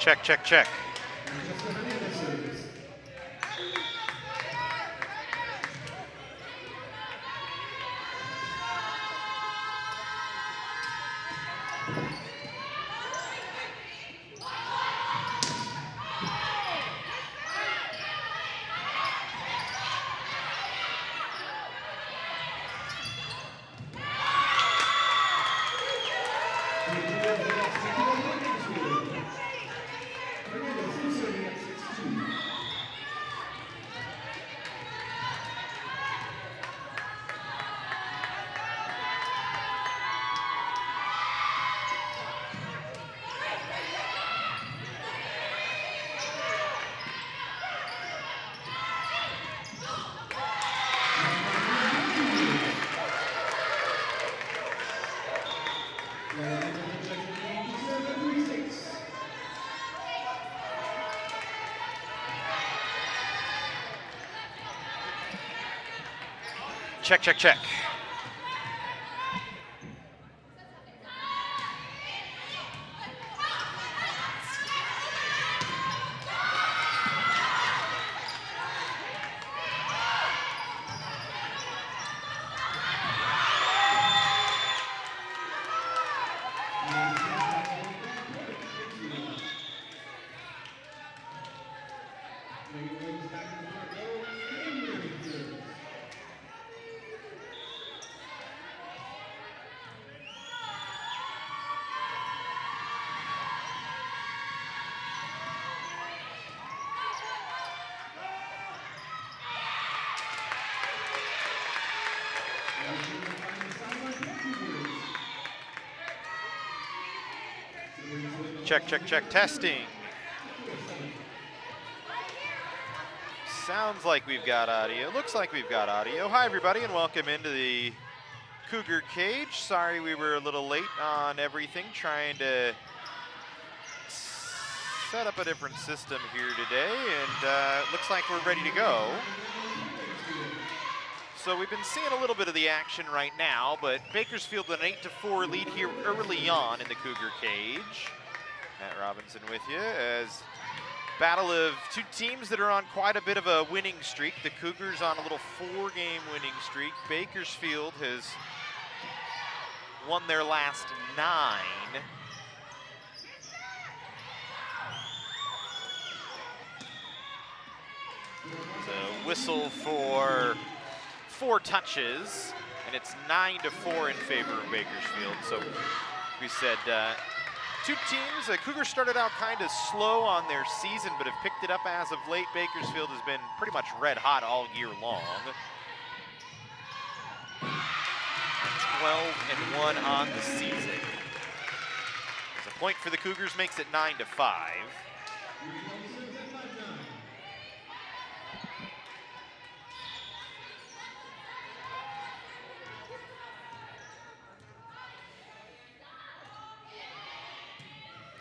Check, check, check. Check, check, check. Check, check, check, testing. Sounds like we've got audio. Looks like we've got audio. Hi, everybody, and welcome into the Cougar Cage. Sorry we were a little late on everything, trying to set up a different system here today, and looks like we're ready to go. So we've been seeing a little bit of the action right now, but Bakersfield with an 8-4 lead here early on in the Cougar Cage. Matt Robinson with you as battle of two teams that are on quite a bit of a winning streak. The Cougars on a little 4-game winning streak. Bakersfield has won their last 9. So whistle for 4 touches, and it's 9-4 in favor of Bakersfield. So we said two teams. Cougars started out kind of slow on their season, but have picked it up as of late. Bakersfield has been pretty much red hot all year long. 12-1 on the season. As a point for the Cougars makes it 9-5.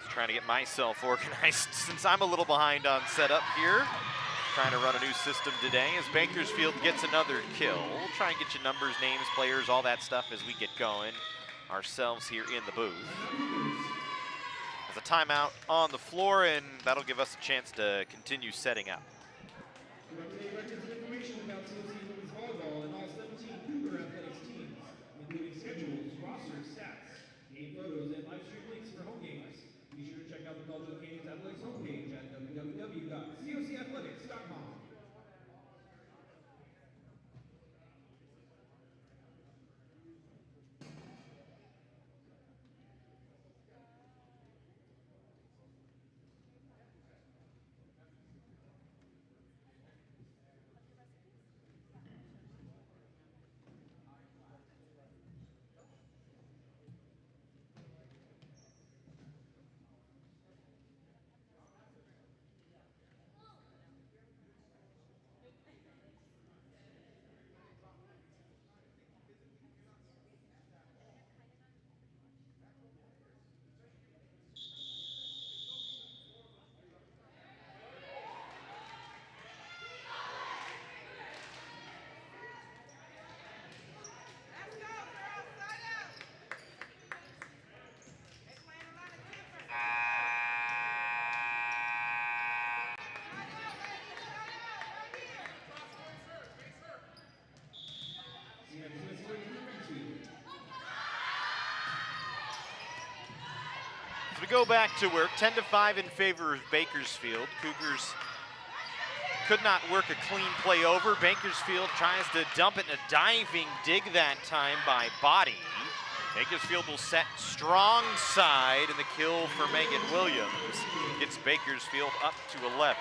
Trying to get myself organized since I'm a little behind on setup here. Trying to run a new system today as Bakersfield gets another kill. We'll try and get you numbers, names, players, all that stuff as we get going ourselves here in the booth. There's a timeout on the floor, and that'll give us a chance to continue setting up. Information about women's volleyball and all 17 Cougar athletics teams, including schedules, rosters, stats, game photos, and live stream links for home games. Be sure to check out the College of Canyons Athletics homepage at www.cocathletics.com. go back to work, 10-5 in favor of Bakersfield. Cougars could not work a clean play over. Bakersfield tries to dump it in a diving dig that time by Body. Bakersfield will set strong side, and the kill for Megan Williams gets Bakersfield up to 11.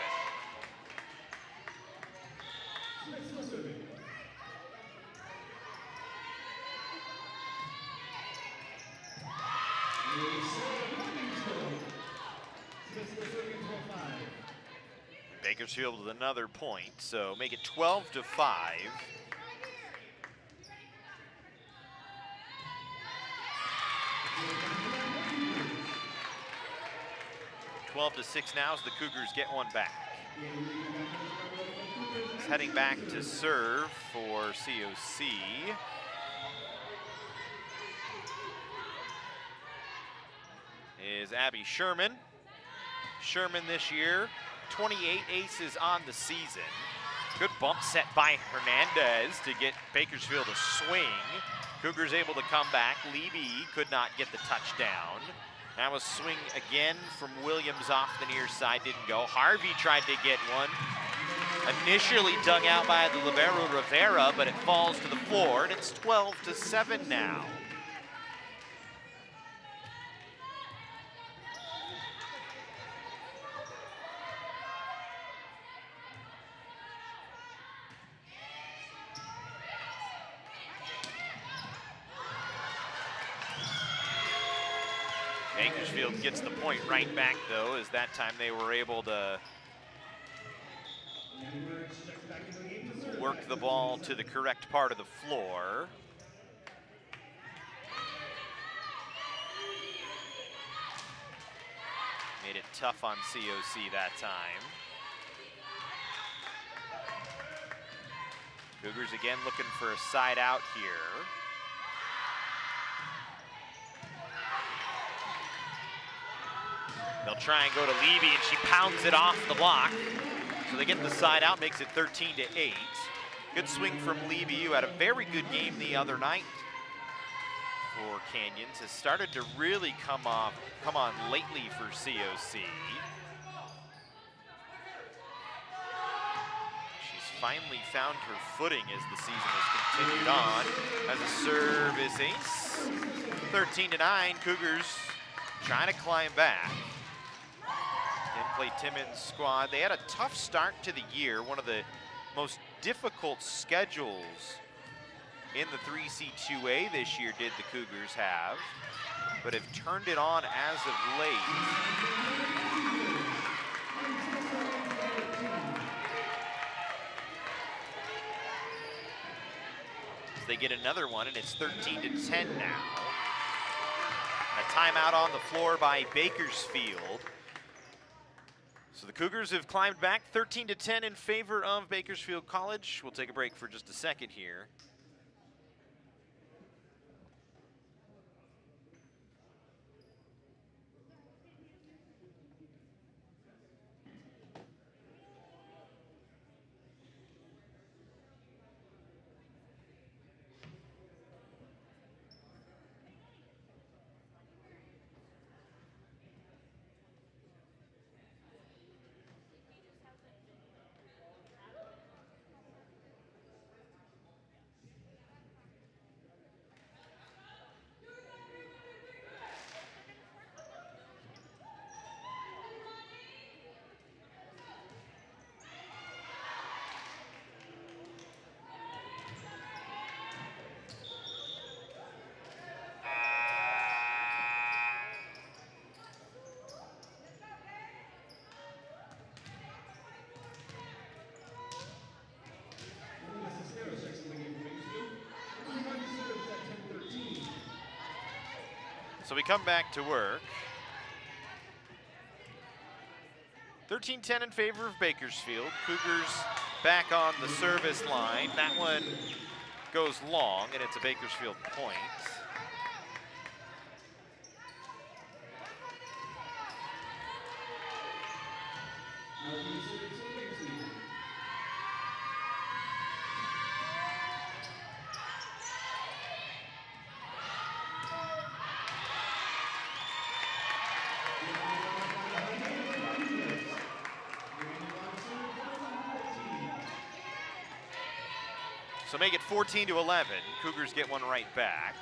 Bakersfield with another point, so make it 12-5. 12-6 now as the Cougars get one back. He's heading back to serve for COC. Is Abby Sherman. Sherman this year, 28 aces on the season. Good bump set by Hernandez to get Bakersfield a swing. Cougars able to come back. Levy could not get the touchdown. Now a swing again from Williams off the near side, didn't go. Harvey tried to get one. Initially dug out by the libero Rivera, but it falls to the floor, and it's 12-7 now. Bakersfield gets the point right back, though, as that time they were able to work the ball to the correct part of the floor. Made it tough on COC that time. Cougars again looking for a side out here. They'll try and go to Levy, and she pounds it off the block. So they get the side out, makes it 13-8. Good swing from Levy, who had a very good game the other night for Canyons. Has started to really come on lately for COC. She's finally found her footing as the season has continued on. As a service ace, 13-9, Cougars trying to climb back. Didn't play Timmins' squad. They had a tough start to the year, one of the most difficult schedules in the 3C2A this year did the Cougars have, but have turned it on as of late. As they get another one, and it's 13-10 now. A timeout on the floor by Bakersfield. So the Cougars have climbed back 13-10 in favor of Bakersfield College. We'll take a break for just a second here. So we come back to work. 13-10 in favor of Bakersfield. Cougars back on the service line. That one goes long, and it's a Bakersfield point. So make it 14-11. Cougars get one right back.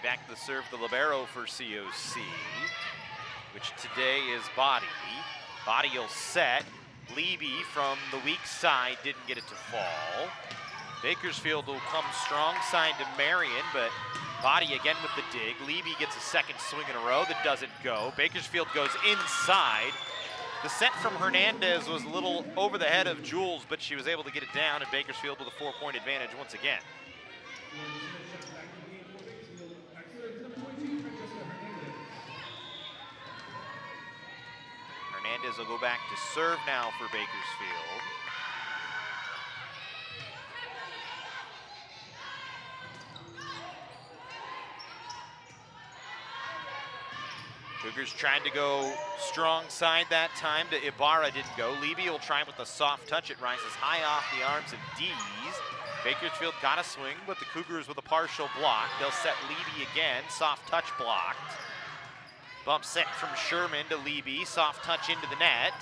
Back to serve the libero for COC, which today is Body. Body will set. Leby from the weak side didn't get it to fall. Bakersfield will come strong side to Marion, but Body again with the dig. Leby gets a second swing in a row that doesn't go. Bakersfield goes inside. The set from Hernandez was a little over the head of Jules, but she was able to get it down, and Bakersfield with a 4-point advantage once again. Hernandez will go back to serve now for Bakersfield. Cougars tried to go strong side that time to Ibarra, didn't go. Leby will try with a soft touch. It rises high off the arms of Dees. Bakersfield got a swing, but the Cougars with a partial block. They'll set Leby again, soft touch blocked. Bump set from Sherman to Leby, soft touch into the net.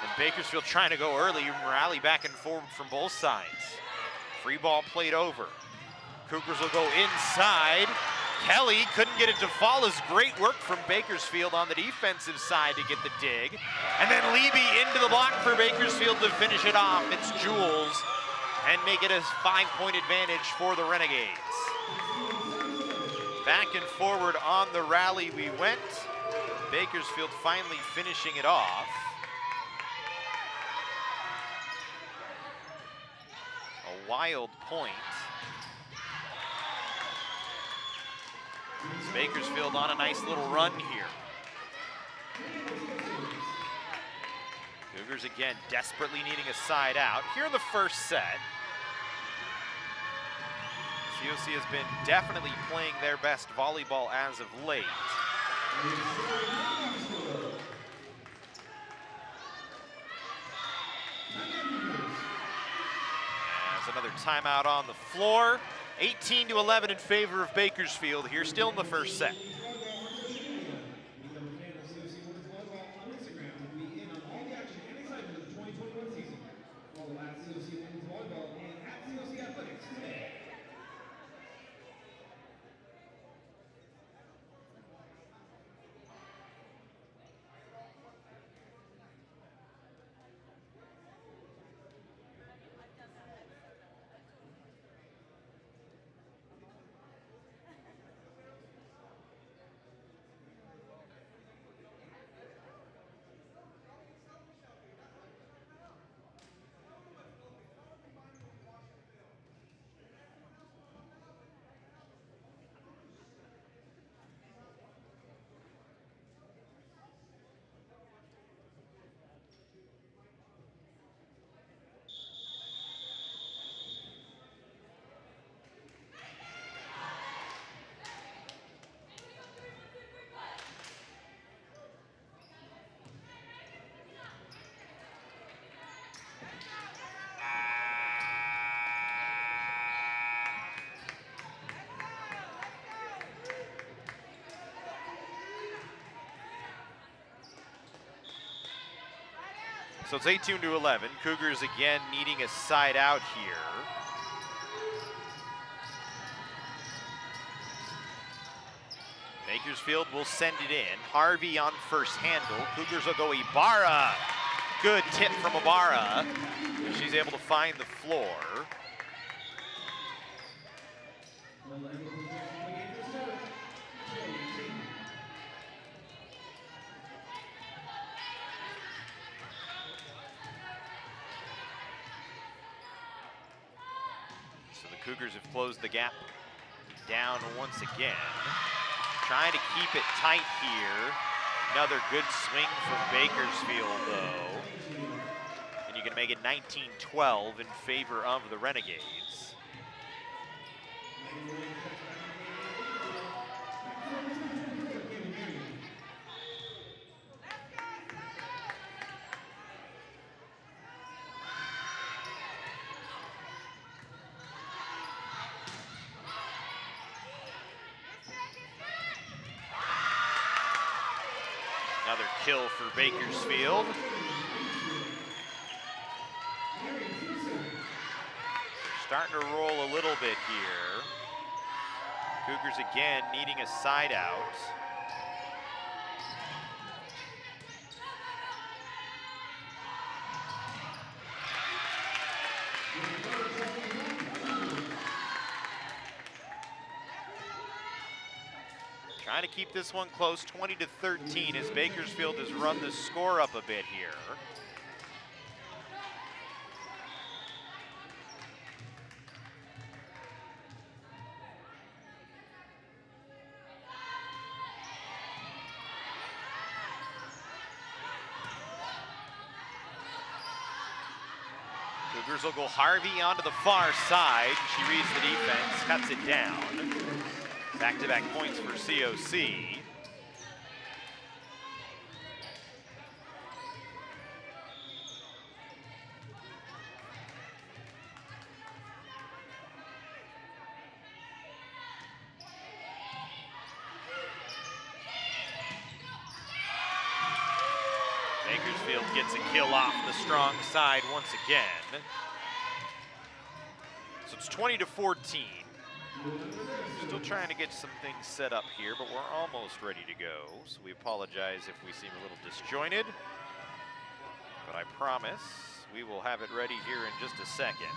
And Bakersfield trying to go early, rally back and forward from both sides. Free ball played over. Cougars will go inside. Kelly couldn't get it to fall. As great work from Bakersfield on the defensive side to get the dig. And then Leby into the block for Bakersfield to finish it off. It's Jules, and make it a 5-point advantage for the Renegades. Back and forward on the rally we went. Bakersfield finally finishing it off. A wild point. It's Bakersfield on a nice little run here. Cougars again desperately needing a side out. Here in the first set, COC has been definitely playing their best volleyball as of late. There's another timeout on the floor. 18-11 in favor of Bakersfield here, still in the first set. So it's 18-11. Cougars again needing a side out here. Bakersfield will send it in. Harvey on first handle. Cougars will go Ibarra. Good tip from Ibarra. She's able to find the floor. Cougars have closed the gap down once again. Trying to keep it tight here. Another good swing from Bakersfield, though. And you can make it 19-12 in favor of the Renegades. Another kill for Bakersfield. starting to roll a little bit here. Cougars again needing a side out. Trying to keep this one close, 20-13, as Bakersfield has run the score up a bit here. Cougars will go Harvey onto the far side. She reads the defense, cuts it down. Back-to-back points for COC. Bakersfield gets a kill off the strong side once again. So it's 20-14. Still trying to get some things set up here, but we're almost ready to go. So we apologize if we seem a little disjointed. But I promise we will have it ready here in just a second.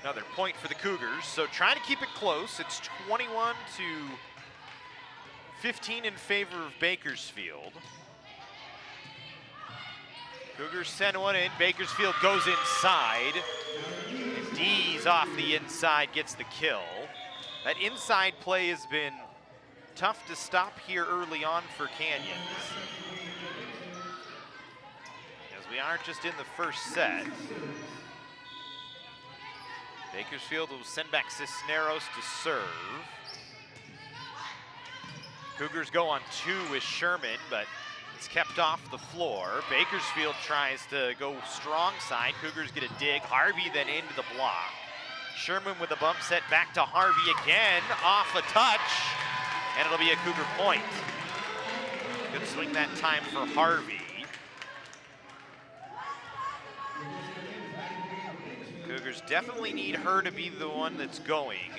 Another point for the Cougars, so trying to keep it close. It's 21-15 in favor of Bakersfield. Cougars send one in, Bakersfield goes inside. And D's off the inside, gets the kill. That inside play has been tough to stop here early on for Canyons. As we are just in the first set. Bakersfield will send back Cisneros to serve. Cougars go on two with Sherman, but it's kept off the floor. Bakersfield tries to go strong side. Cougars get a dig. Harvey then into the block. Sherman with a bump set back to Harvey again, off a touch, and it'll be a Cougar point. Good swing that time for Harvey. Cougars definitely need her to be the one that's going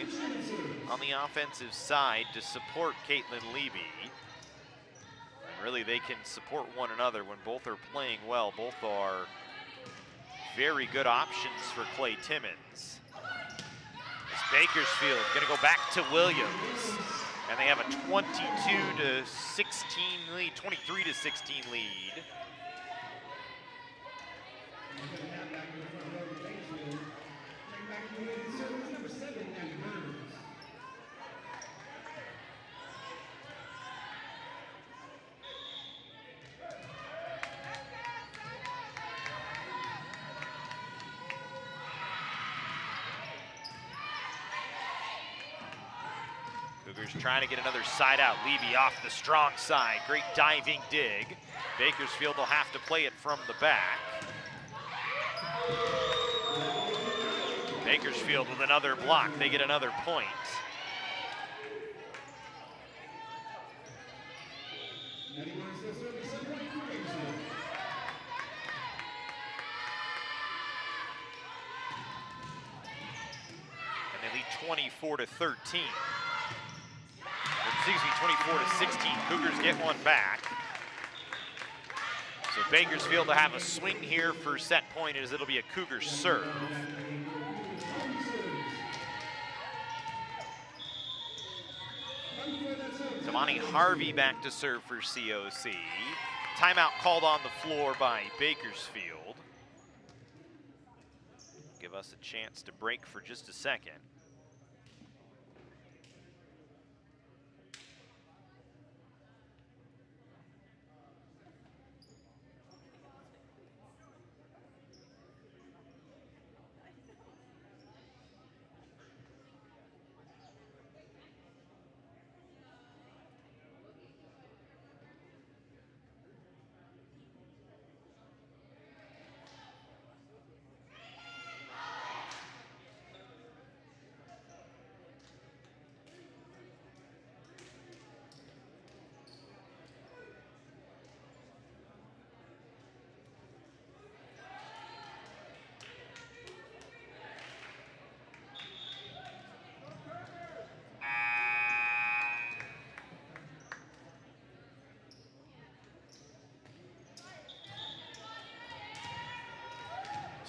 on the offensive side to support Caitlin Levy. And really, they can support one another when both are playing well. Both are very good options for Clay Timmons. As Bakersfield gonna go back to Williams, and they have a 22-16 lead, 23-16 lead. Cougars trying to get another side out. Levy off the strong side. Great diving dig. Bakersfield will have to play it from the back. Bakersfield with another block. They get another point. And they lead 24-13. Excuse me, 24-16. Cougars get one back. So Bakersfield to have a swing here for set point as it'll be a Cougar serve. Tamani Harvey back to serve for COC. Timeout called on the floor by Bakersfield. Give us a chance to break for just a second.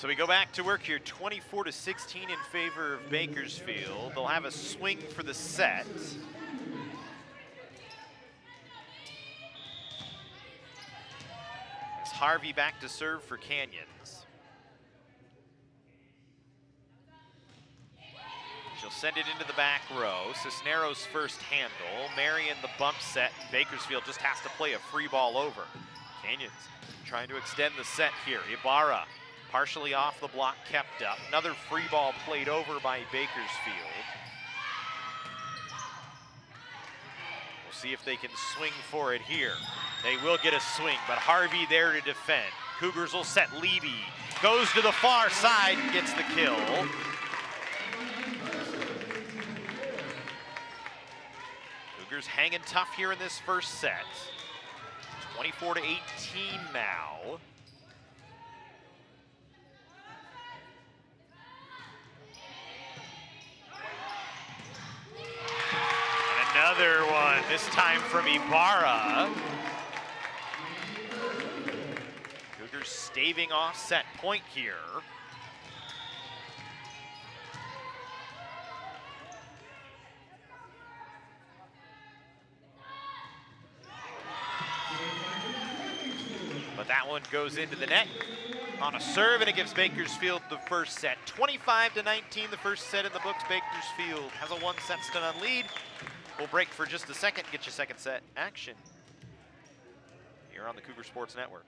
So we go back to work here, 24-16 in favor of Bakersfield. They'll have a swing for the set. It's Harvey back to serve for Canyons. She'll send it into the back row. Cisneros first handle. Marion the bump set. Bakersfield just has to play a free ball over. Canyons trying to extend the set here. Ibarra partially off the block, kept up. Another free ball played over by Bakersfield. We'll see if they can swing for it here. They will get a swing, but Harvey there to defend. Cougars will set Levy. Goes to the far side and gets the kill. Cougars hanging tough here in this first set. 24-18 now. And another one, this time from Ibarra. Cougars staving off set point here. But that one goes into the net on a serve, and it gives Bakersfield the first set. 25-19, the first set in the books. Bakersfield has a 1-set lead. We'll break for just a second, get you second set action here on the Cougar Sports Network.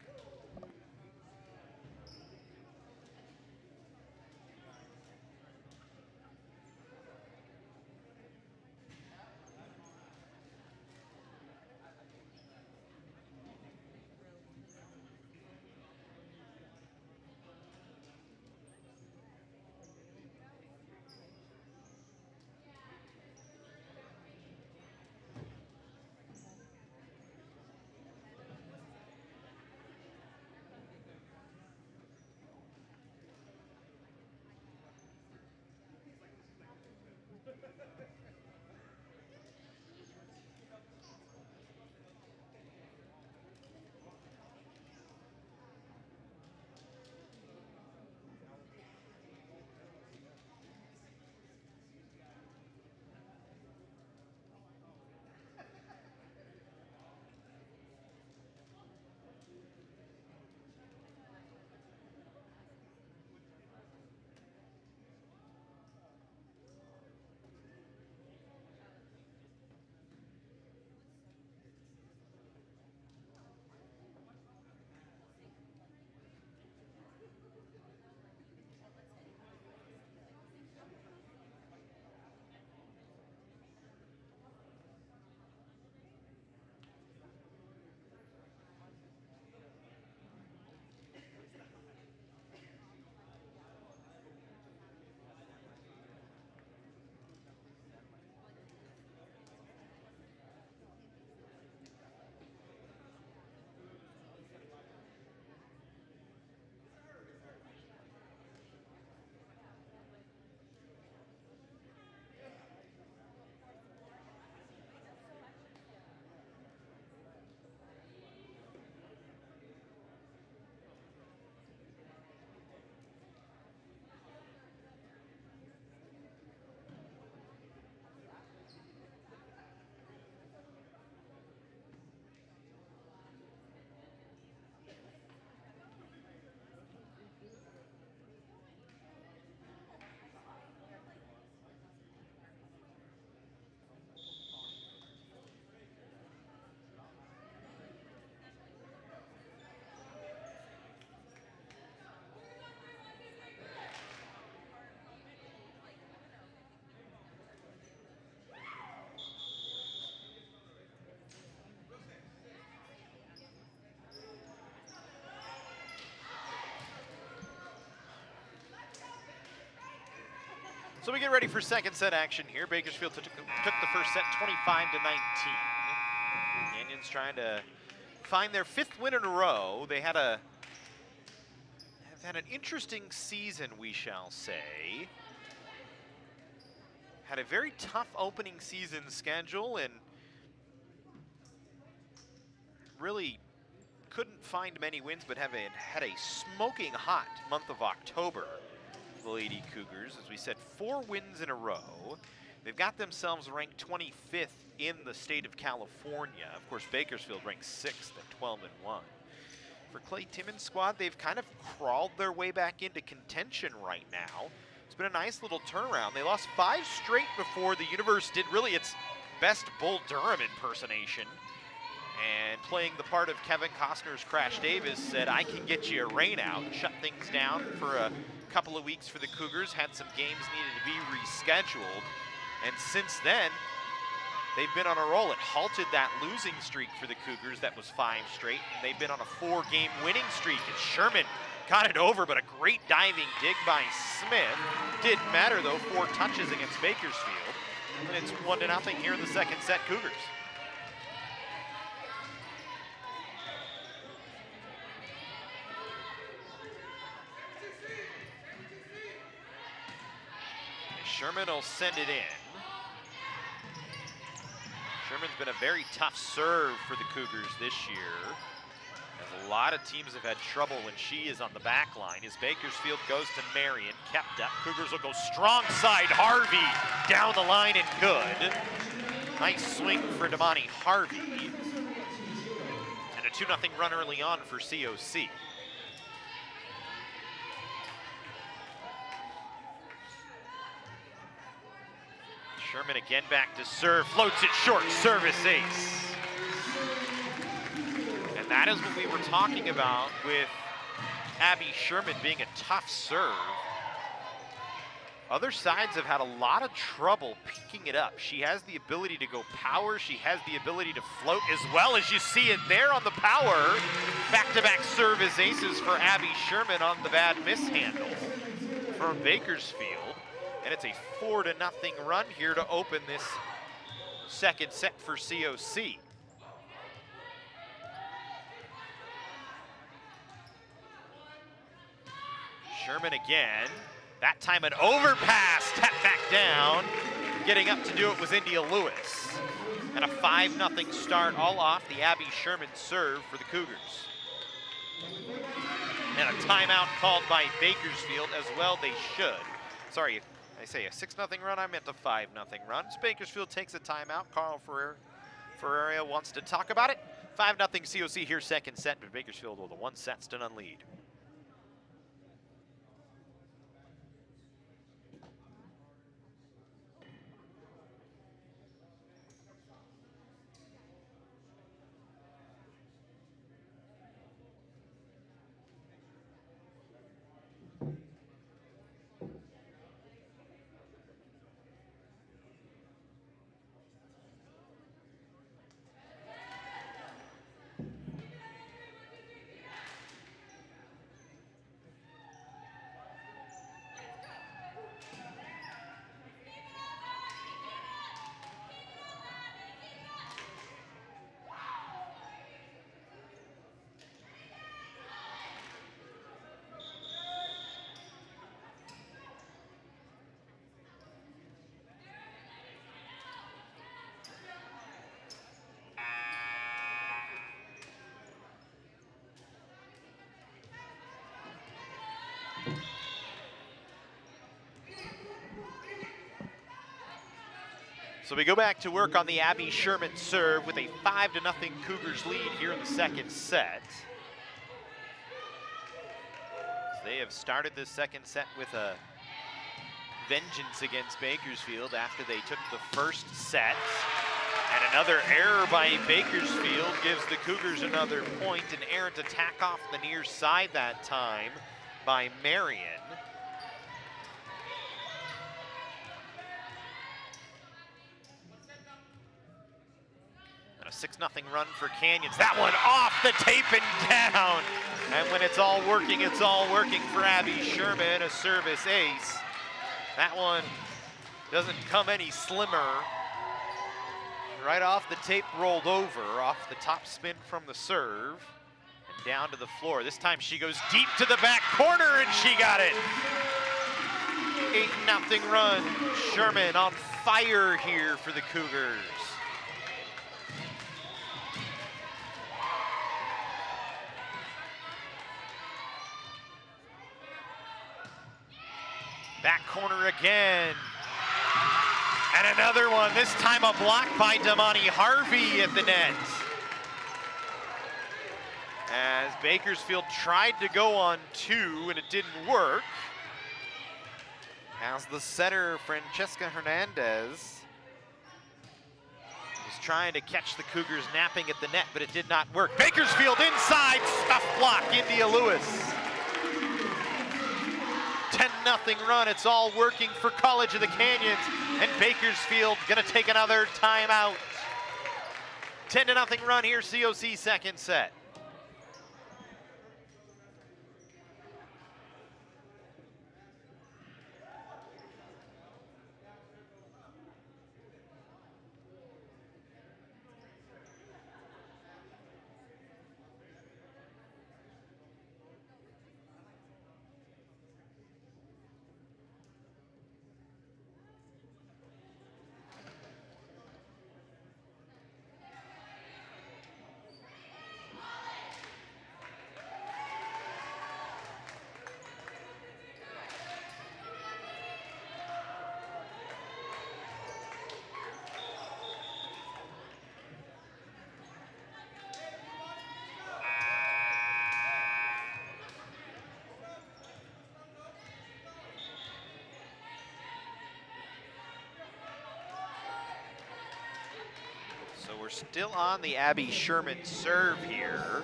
So we get ready for second set action here. Bakersfield took the first set 25-19. Canyons trying to find their 5th win in a row. They have had an interesting season, we shall say. Had a very tough opening season schedule and really couldn't find many wins, but have had a smoking hot month of October. The Lady Cougars, as we said, 4 wins in a row. They've got themselves ranked 25th in the state of California. Of course, Bakersfield ranked 6th at 12-1. For Clay Timmons' squad, they've kind of crawled their way back into contention right now. It's been a nice little turnaround. They lost 5 straight before the Universe did really its best Bull Durham impersonation. And playing the part of Kevin Costner's Crash Davis said, I can get you a rain out, shut things down for a couple of weeks for the Cougars, had some games needed to be rescheduled. And since then, they've been on a roll. It halted that losing streak for the Cougars that was 5 straight. And they've been on a 4-game winning streak. And Sherman got it over, but a great diving dig by Smith. Didn't matter though, 4 touches against Bakersfield. And it's 1-0 here in the second set, Cougars. Sherman will send it in. Sherman's been a very tough serve for the Cougars this year, as a lot of teams have had trouble when she is on the back line. As Bakersfield goes to Marion, kept up. Cougars will go strong side. Harvey down the line and good. Nice swing for Damani Harvey. And a 2-0 run early on for COC. Sherman again back to serve, floats it short, service ace. And that is what we were talking about with Abby Sherman being a tough serve. Other sides have had a lot of trouble picking it up. She has the ability to go power, she has the ability to float as well, as you see it there on the power. Back-to-back service aces for Abby Sherman on the bad mishandle from Bakersfield. And it's a 4-0 run here to open this second set for COC. Sherman again, that time an overpass, tapped back down. Getting up to do it was India Lewis. And a 5-0 start all off the Abby Sherman serve for the Cougars. And a timeout called by Bakersfield as well, they should. Sorry, I say a 6-0 run, I meant a 5-0 run. So Bakersfield takes a timeout. Carl Ferreira wants to talk about it. 5-0 COC here, second set, but Bakersfield with a 1-0 lead. So we go back to work on the Abby Sherman serve with a 5-0 Cougars lead here in the second set. They have started this second set with a vengeance against Bakersfield after they took the first set. And another error by Bakersfield gives the Cougars another point. An errant attack off the near side that time by Marion. And a 6-0 run for Canyons. That one off the tape and down. And when it's all working for Abby Sherman, a service ace. That one doesn't come any slimmer. Right off the tape, rolled over, off the top spin from the serve, and down to the floor. This time she goes deep to the back corner, and she got it. 8-0 run. Sherman on fire here for the Cougars. Back corner again. And another one, this time a block by Damani Harvey at the net. As Bakersfield tried to go on 2 and it didn't work. As the setter, Francesca Hernandez, was trying to catch the Cougars napping at the net, but it did not work. Bakersfield inside, stuff block, India Lewis. 10-0 run, it's all working for College of the Canyons, and Bakersfield gonna take another timeout. 10-0 run here, COC second set. So we're still on the Abby Sherman serve here.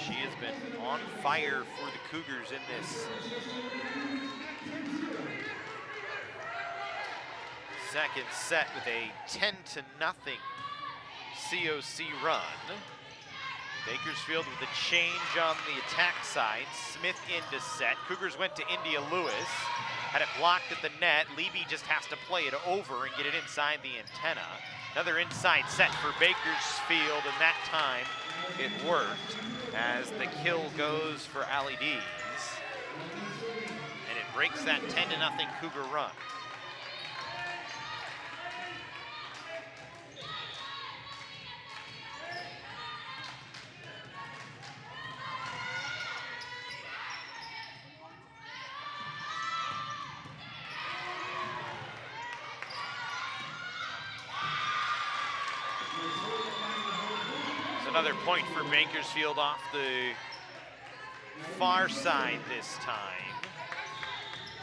She has been on fire for the Cougars in this second set with a 10-0 COC run. Bakersfield with a change on the attack side. Smith into set. Cougars went to India Lewis. Had it blocked at the net. Levy just has to play it over and get it inside the antenna. Another inside set for Bakersfield, and that time it worked as the kill goes for Ali Dees. And it breaks that 10-0 Cougar run. Another point for Bakersfield off the far side this time.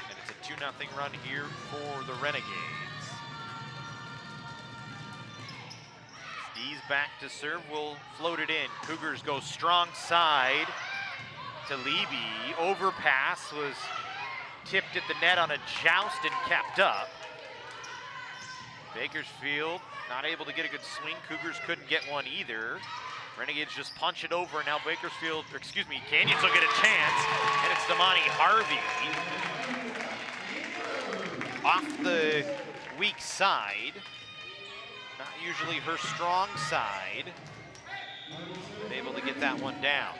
And it's a 2-0 run here for the Renegades. Steve's back to serve, will float it in. Cougars go strong side to Levy. Overpass was tipped at the net on a joust and kept up. Bakersfield not able to get a good swing. Cougars couldn't get one either. Renegades just punch it over. Now Bakersfield, or excuse me, Canyons will get a chance, and it's Damani Harvey. Off the weak side. Not usually her strong side. But able to get that one down.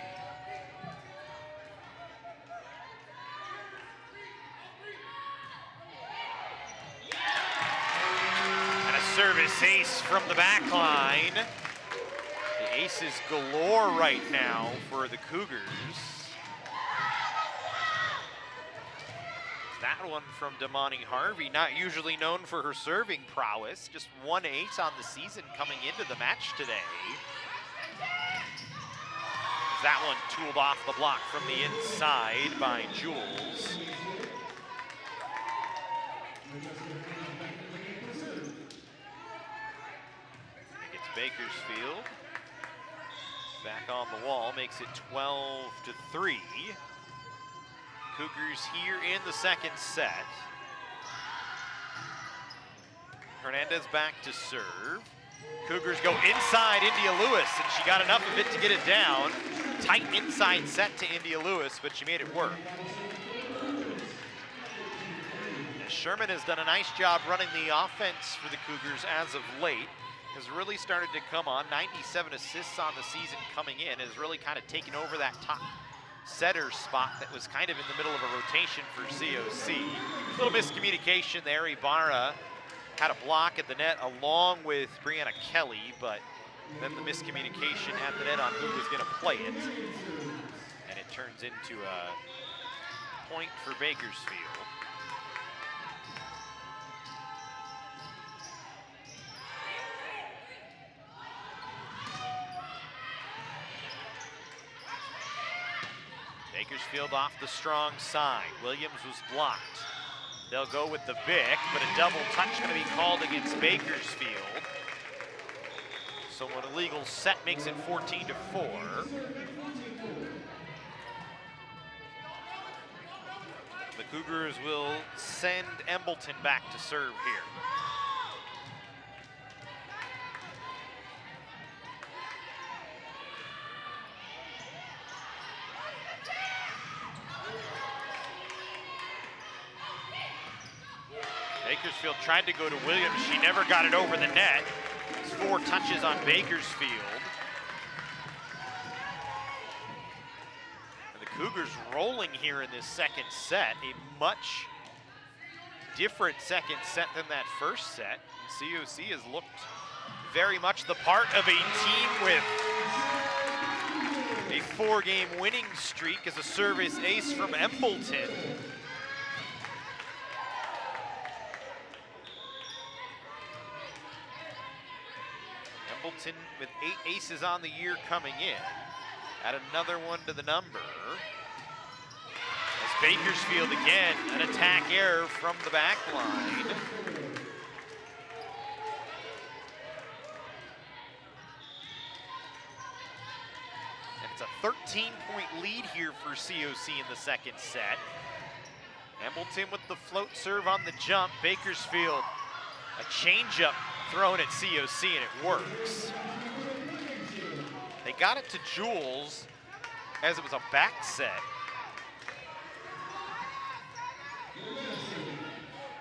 And a service ace from the back line. The aces galore right now for the Cougars. That one from Damani Harvey, not usually known for her serving prowess. Just 1 ace on the season coming into the match today. That one tooled off the block from the inside by Jules. It's Bakersfield. Back on the wall, makes it 12-3. Cougars here in the second set. Hernandez back to serve. Cougars go inside India Lewis, and she got enough of it to get it down. Tight inside set to India Lewis, but she made it work. Sherman has done a nice job running the offense for the Cougars as of late. Has really started to come on. 97 assists on the season coming in. Has really kind of taken over that top setter spot that was kind of in the middle of a rotation for COC. A little miscommunication there. Ibarra had a block at the net along with Brianna Kelly, but then the miscommunication at the net on who was going to play it. And it turns into a point for Bakersfield. Bakersfield off the strong side. Williams was blocked. They'll go with the Vic, but a double touch going to be called against Bakersfield. So an illegal set makes it 14-4. The Cougars will send Embleton back to serve here. Bakersfield tried to go to Williams. She never got it over the net. It's 4 touches on Bakersfield. And the Cougars rolling here in this second set. A much different second set than that first set. COC has looked very much the part of a team with a 4-game winning streak as a service ace from Embleton. Embleton with 8 aces on the year coming in. Add another one to the number. As Bakersfield again, an attack error from the back line. And it's a 13-point lead here for COC in the second set. Embleton with the float serve on the jump. Bakersfield, a changeup thrown at COC, and it works. They got it to Jules as it was a back set.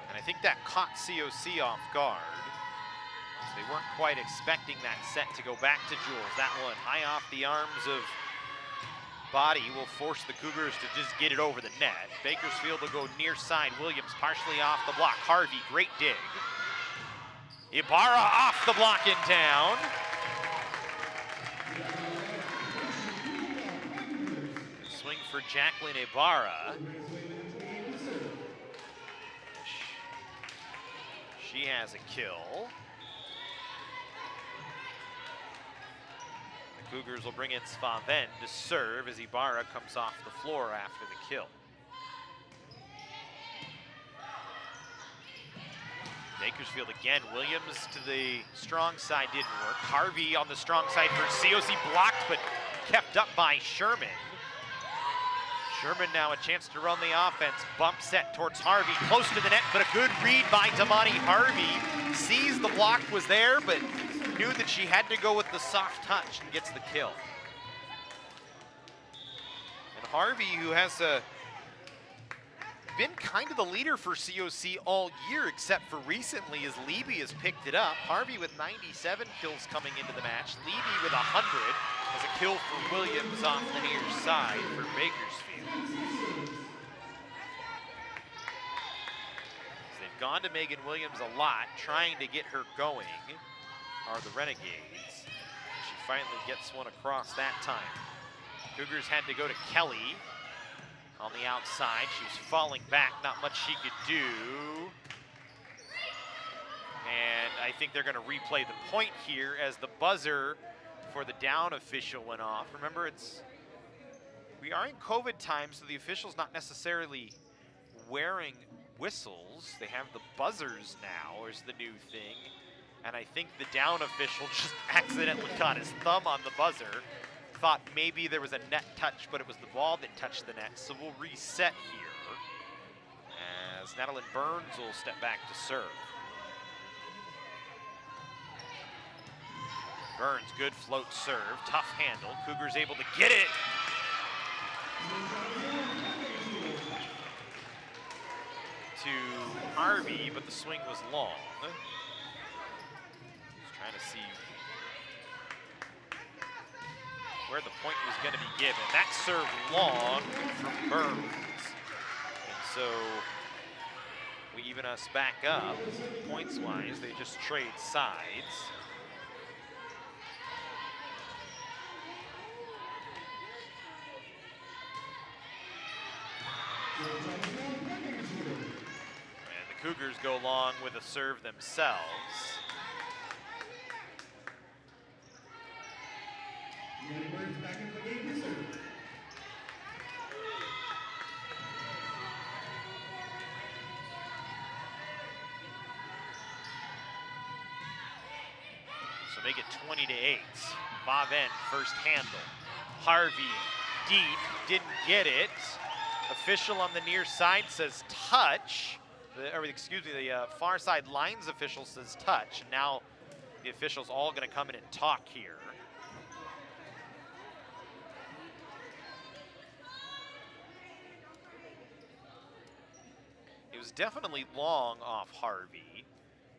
And I think that caught COC off guard. So they weren't quite expecting that set to go back to Jules. That one high off the arms of Body will force the Cougars to just get it over the net. Bakersfield will go near side. Williams partially off the block. Harvey, great dig. Ibarra off the block in town. Swing for Jacqueline Ibarra. She has a kill. The Cougars will bring in Svaven to serve as Ibarra comes off the floor after the kill. Bakersfield again, Williams to the strong side didn't work. Harvey on the strong side for COC, blocked but kept up by Sherman. Sherman now a chance to run the offense. Bump set towards Harvey, close to the net, but a good read by Damani Harvey. Sees the block was there, but knew that she had to go with the soft touch and gets the kill. And Harvey, who has been kind of the leader for COC all year, except for recently as Levy has picked it up. Harvey with 97 kills coming into the match. Levy with 100 as a kill for Williams off the near side for Bakersfield. So they've gone to Megan Williams a lot, trying to get her going, are the Renegades. She finally gets one across that time. Cougars had to go to Kelly on the outside. She was falling back, not much she could do. And I think they're gonna replay the point here as the buzzer for the down official went off. Remember, we are in COVID times, so the official's not necessarily wearing whistles. They have the buzzers now, is the new thing. And I think the down official just accidentally got his thumb on the buzzer. Thought maybe there was a net touch, but it was the ball that touched the net. So we'll reset here as Natalie Burns will step back to serve. Burns, good float serve, tough handle. Cougars able to get it. To Harvey, but the swing was long. Just trying to see where the point was going to be given. That served long from Burns. And so we even us back up. Points-wise, they just trade sides. And the Cougars go along with a serve themselves. So make it 20-8. Vaven first handle. Harvey deep, didn't get it. Official on the near side says touch. The far side lines official says touch. And now the officials all going to come in and talk here. It was definitely long off Harvey.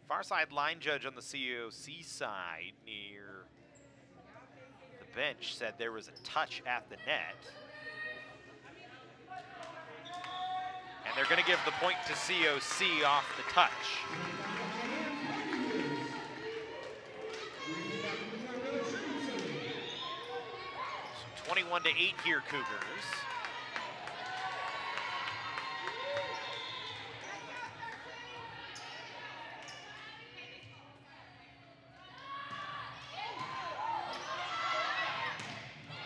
Far side line judge on the COC side near the bench said there was a touch at the net. And they're going to give the point to COC off the touch. So 21-8 here, Cougars.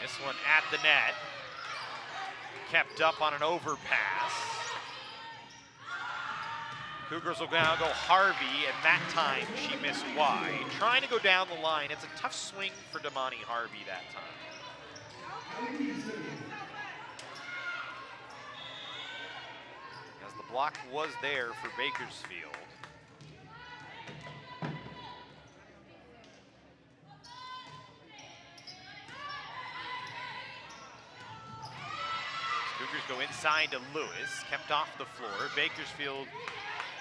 This one at the net. Kept up on an overpass. Cougars will now go Harvey, and that time she missed wide. Trying to go down the line. It's a tough swing for Damani Harvey that time. As the block was there for Bakersfield. Cougars go inside to Lewis, kept off the floor. Bakersfield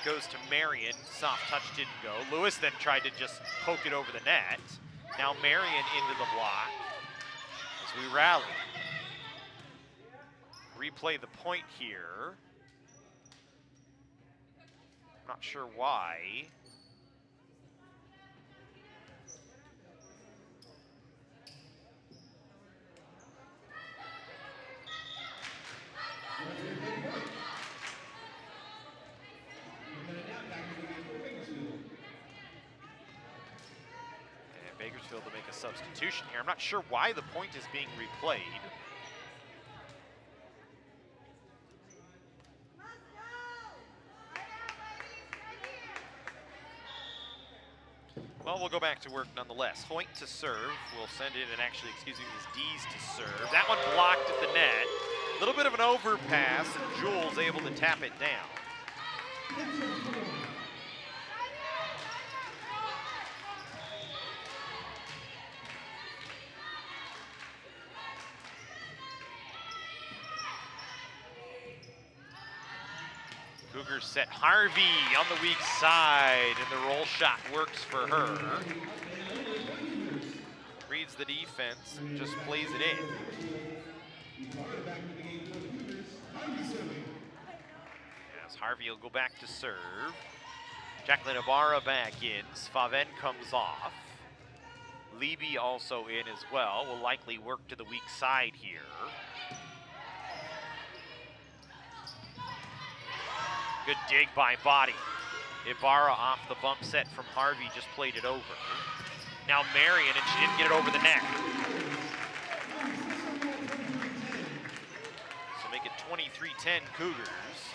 goes to Marion, soft touch didn't go. Lewis then tried to just poke it over the net. Now Marion into the block as we rally. Replay the point here. Not sure why. Bakersfield to make a substitution here. I'm not sure why the point is being replayed. Well, we'll go back to work nonetheless. Hoyt to serve. We'll send in, and actually, excuse me, this Dees to serve. That one blocked at the net. A little bit of an overpass, and Jules able to tap it down. Cougars set Harvey on the weak side, and the roll shot works for her. Reads the defense and just plays it in. As Harvey will go back to serve. Jacqueline Ibarra back in. Faven comes off. Leby also in as well. Will likely work to the weak side here. Good dig by Body. Ibarra off the bump set from Harvey, just played it over. Now Marion, and she didn't get it over the net. So make it 23-10 Cougars.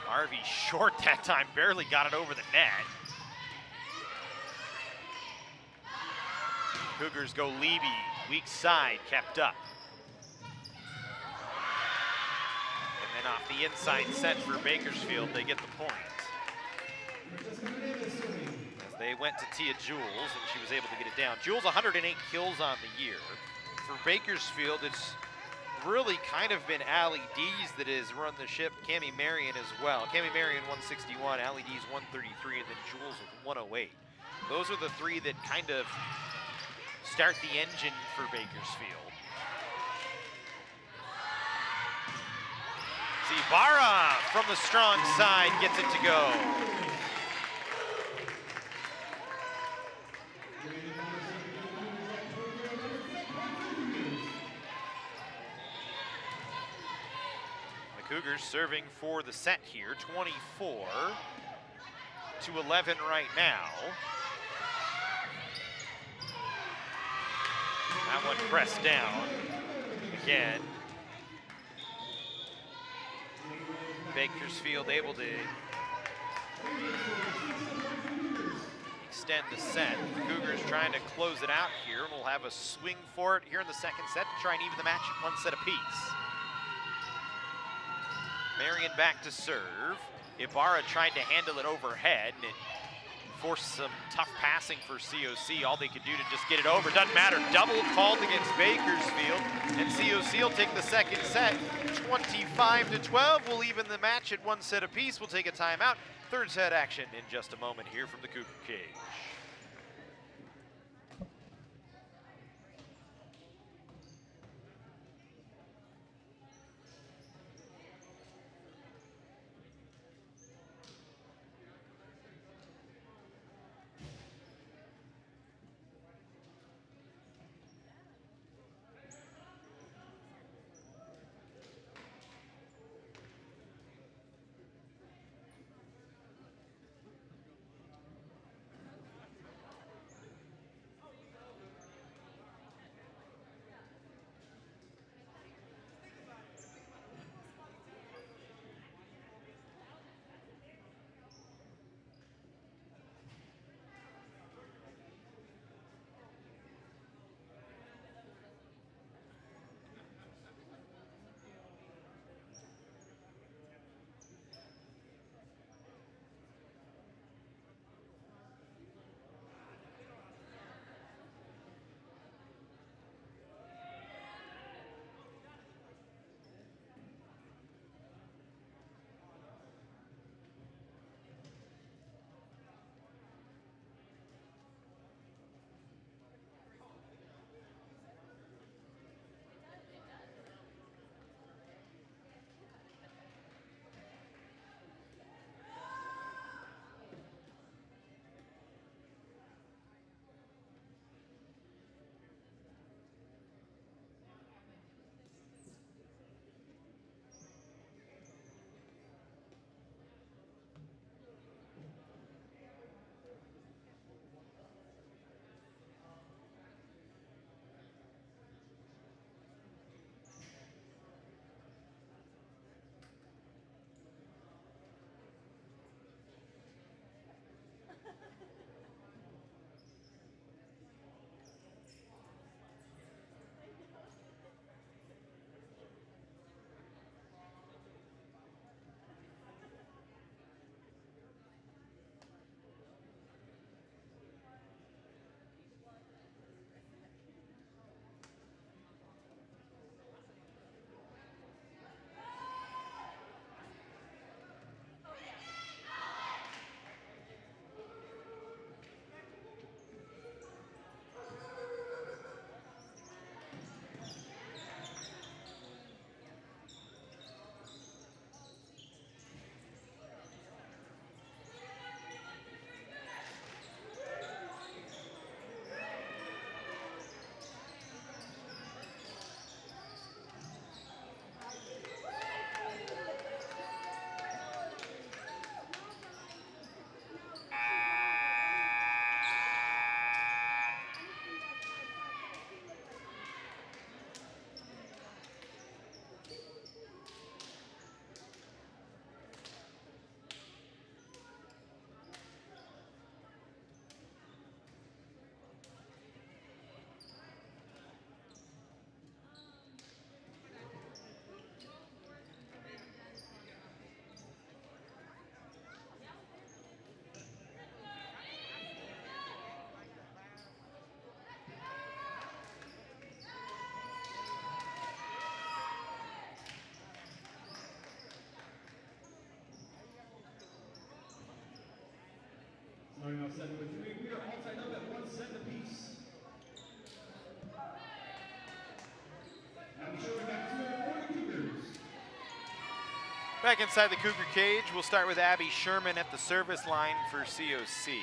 Harvey short that time, barely got it over the net. Cougars go Leby, weak side, kept up. And then off the inside set for Bakersfield, they get the point. As they went to Tia Jules, and she was able to get it down. Jules, 108 kills on the year. For Bakersfield, it's really kind of been Allie Dees that has run the ship, Cammie Marion as well. Cammie Marion 161, Allie Dees 133, and then Jules with 108. Those are the three that kind of start the engine for Bakersfield. Ibarra from the strong side gets it to go. The Cougars serving for the set here, 24-11 right now. That one pressed down again. Bakersfield able to extend the set. The Cougars trying to close it out here, and we'll have a swing for it here in the second set to try and even the match at 1 set apiece. Marion back to serve. Ibarra tried to handle it overhead, and it forced some tough passing for COC. All they could do to just get it over. Doesn't matter. Double called against Bakersfield, and COC will take the second set. 25-12. We'll even the match at 1 set apiece. We'll take a timeout. Third set action in just a moment here from the Cougar cage. Starting off 7 with 3, we are all tied up at 1 set apiece. Abby Sherman back to serve for the Cougars. Back inside the Cougar cage, we'll start with Abby Sherman at the service line for COC.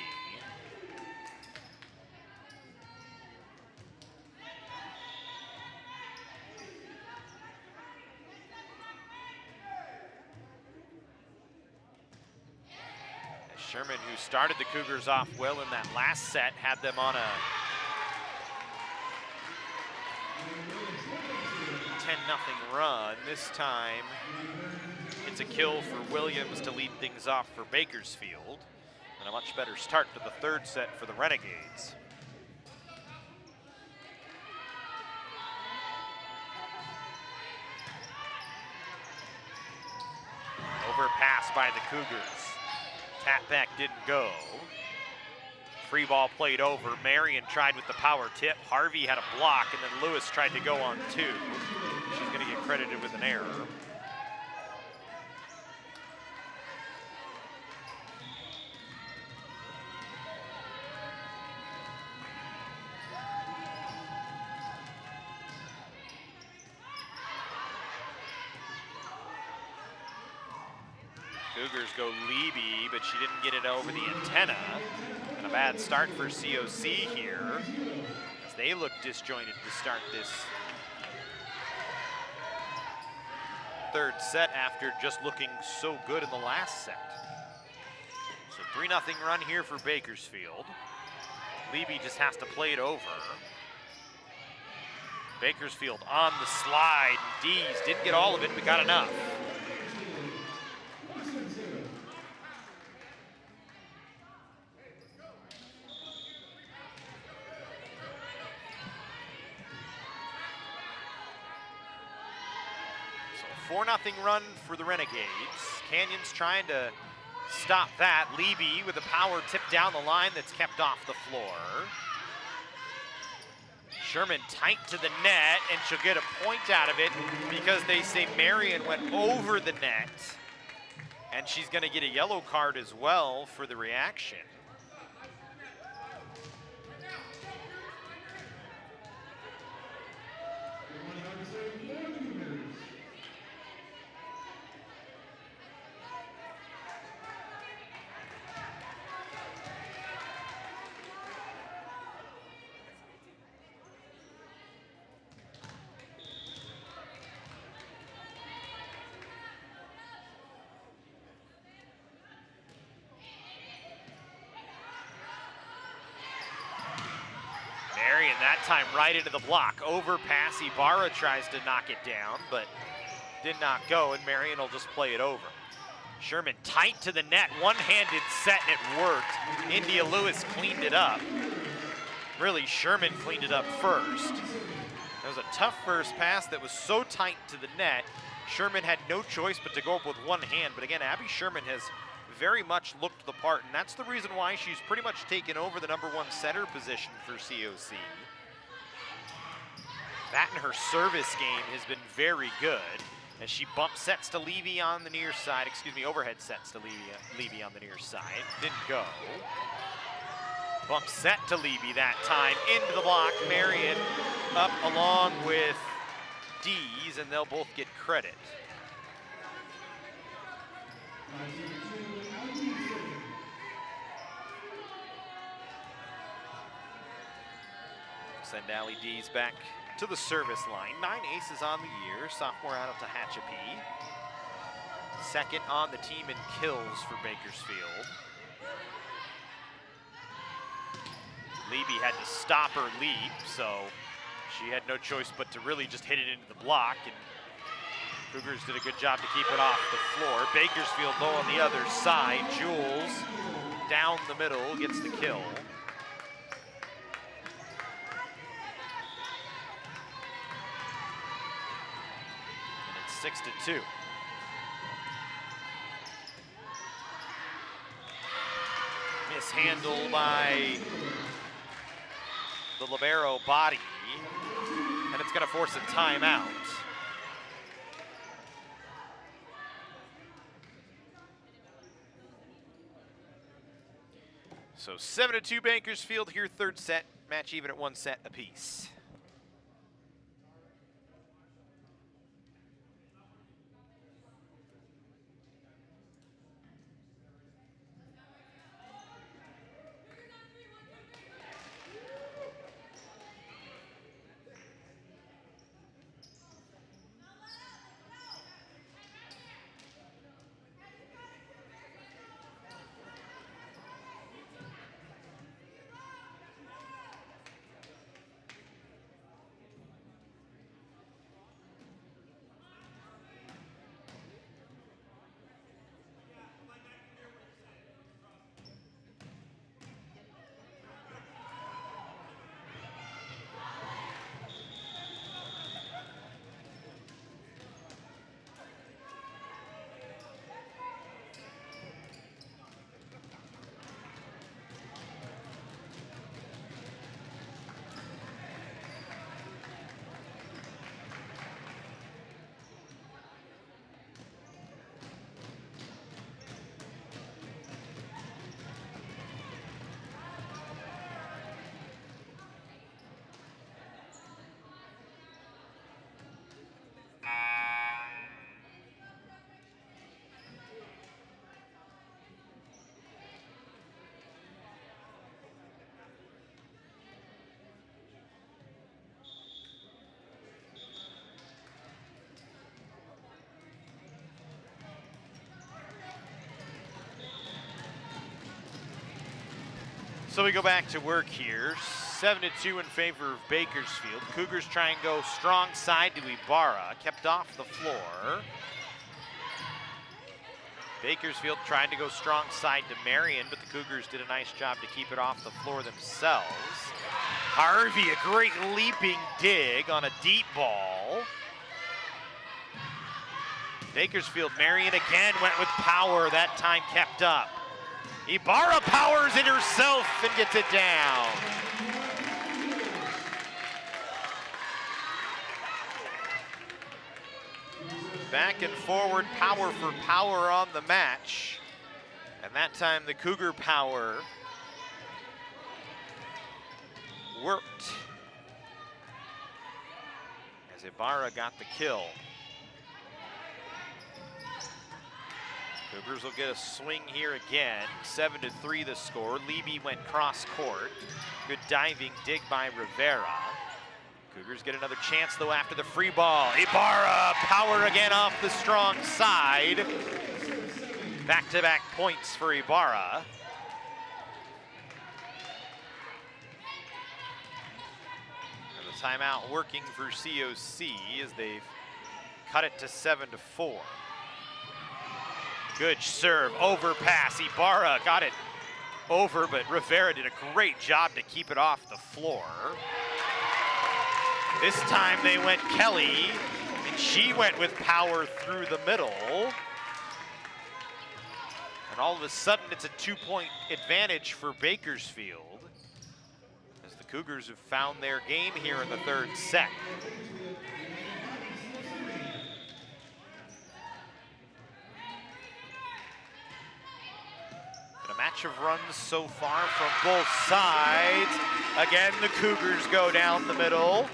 Sherman, who started the Cougars off well in that last set, had them on a run. This time, it's a kill for Williams to lead things off for Bakersfield. And a much better start to the third set for the Renegades. Overpass by the Cougars. Tap back didn't go. Free ball played over. Marion tried with the power tip. Harvey had a block, and then Lewis tried to go on two. She's going to get credited with an error. Cougars go Levy, but she didn't get it over the antenna. And a bad start for COC here, as they look disjointed to start this third set after just looking so good in the last set. So 3-0 run here for Bakersfield. Levy just has to play it over. Bakersfield on the slide. Dees didn't get all of it, but got enough. So 4-0 run for the Renegades. Canyon's trying to stop that. Levy with a power tip down the line that's kept off the floor. Sherman tight to the net, and she'll get a point out of it because they say Marion went over the net, and she's going to get a yellow card as well for the reaction. Marion that time right into the block. Overpass, Ibarra tries to knock it down, but did not go, and Marion will just play it over. Sherman tight to the net, one-handed set, and it worked. India Lewis cleaned it up. Really, Sherman cleaned it up first. That was a tough first pass that was so tight to the net. Sherman had no choice but to go up with one hand, but again, Abby Sherman has very much looked the part, and that's the reason why she's pretty much taken over the #1 setter position for COC. That and her service game has been very good, as she bump sets to Levy on the near side, overhead sets to Levy on the near side. Didn't go. Bump set to Levy that time, into the block. Marion up along with Dees, and they'll both get credit. Send Allie Dees back to the service line. 9 aces on the year. Sophomore out of Tehachapi. Second on the team in kills for Bakersfield. Levy had to stop her leap, so she had no choice but to really just hit it into the block, and Cougars did a good job to keep it off the floor. Bakersfield though on the other side. Jules down the middle gets the kill. And it's 6-2. Mishandle by the libero body, and it's going to force a timeout. So 7-2 Bakersfield here, third set, match even at 1 set apiece. So we go back to work here. 7-2 in favor of Bakersfield. Cougars try and go strong side to Ibarra, kept off the floor. Bakersfield tried to go strong side to Marion, but the Cougars did a nice job to keep it off the floor themselves. Harvey, a great leaping dig on a deep ball. Bakersfield, Marion again went with power, that time kept up. Ibarra powers it herself and gets it down. Back and forward, power for power on the match. And that time the Cougar power worked as Ibarra got the kill. Cougars will get a swing here again. 7-3 the score. Levy went cross court. Good diving dig by Rivera. Cougars get another chance though after the free ball. Ibarra, power again off the strong side. Back-to-back points for Ibarra. And the timeout working for COC as they've cut it to 7-4. Good serve, overpass. Ibarra got it over, but Rivera did a great job to keep it off the floor. This time they went Kelly, and she went with power through the middle. And all of a sudden, it's a 2-point advantage for Bakersfield, as the Cougars have found their game here in the third set. A match of runs so far from both sides. Again, the Cougars go down the middle.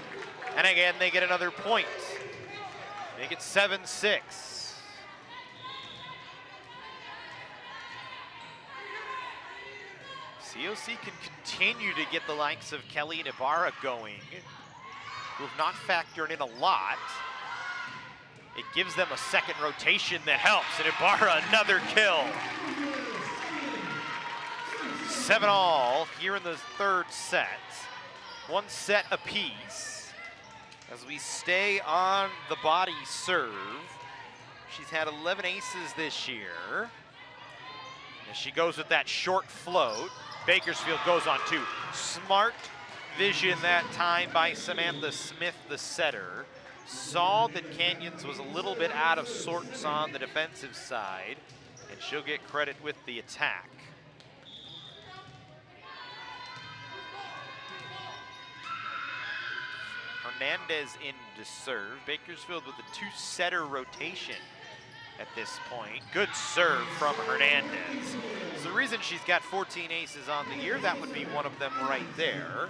And again, they get another point. Make it 7-6. COC can continue to get the likes of Kelly and Ibarra going, who have not factored in a lot. It gives them a second rotation that helps, and Ibarra another kill. 7-all here in the third set. One set apiece as we stay on the body serve. She's had 11 aces this year. As she goes with that short float, Bakersfield goes on two. Smart vision that time by Samantha Smith, the setter. Saw that Canyons was a little bit out of sorts on the defensive side, and she'll get credit with the attack. Hernandez in to serve. Bakersfield with a two-setter rotation at this point. Good serve from Hernandez. So the reason she's got 14 aces on the year, that would be one of them right there.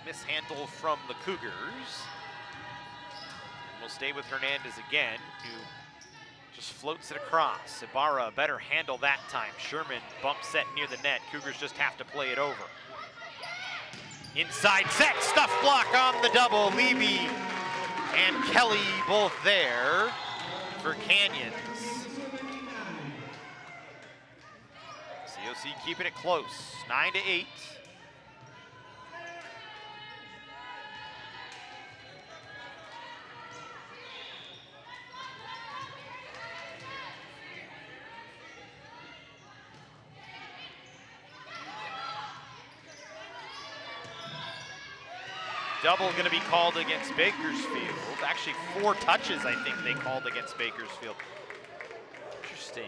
Mishandle from the Cougars. And we'll stay with Hernandez again, who just floats it across. Ibarra, better handle that time. Sherman bump set near the net. Cougars just have to play it over. Inside set, stuff block on the double. Levy and Kelly both there for Canyons. COC keeping it close, 9-8. Double going to be called against Bakersfield. Actually, 4 touches, I think, they called against Bakersfield. Interesting.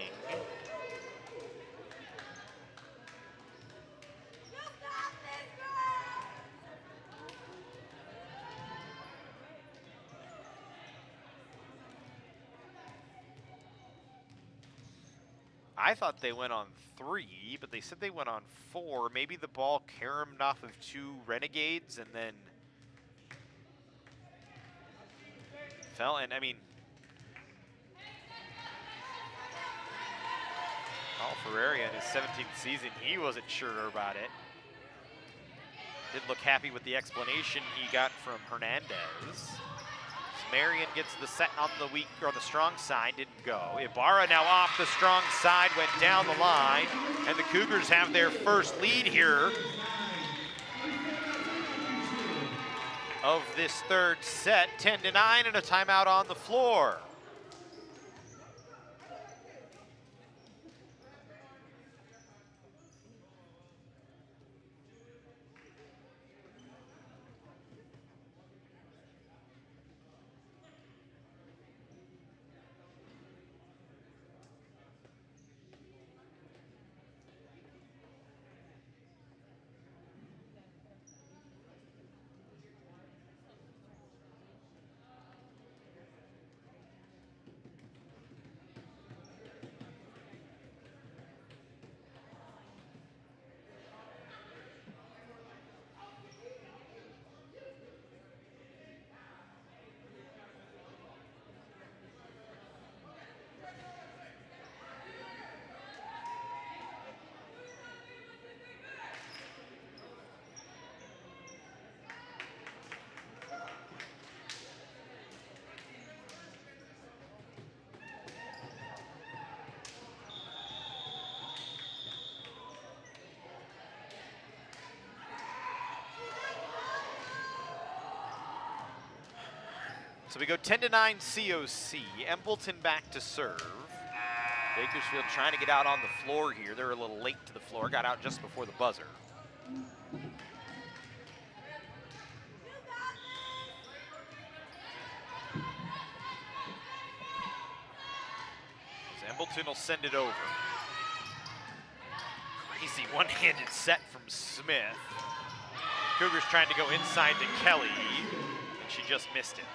I thought they went on 3, but they said they went on 4. Maybe the ball caromed off of 2 Renegades and then fell, and I mean, Paul Ferreira in his 17th season, he wasn't sure about it. Didn't look happy with the explanation he got from Hernandez. Marion gets the set on the weak or the strong side, didn't go. Ibarra now off the strong side, went down the line, and the Cougars have their first lead here of this third set, 10-9, and a timeout on the floor. So we go 10-9 COC. Embleton back to serve. Bakersfield trying to get out on the floor here. They're a little late to the floor, got out just before the buzzer. So Embleton will send it over. Crazy one-handed set from Smith. Cougars trying to go inside to Kelly, and she just missed it.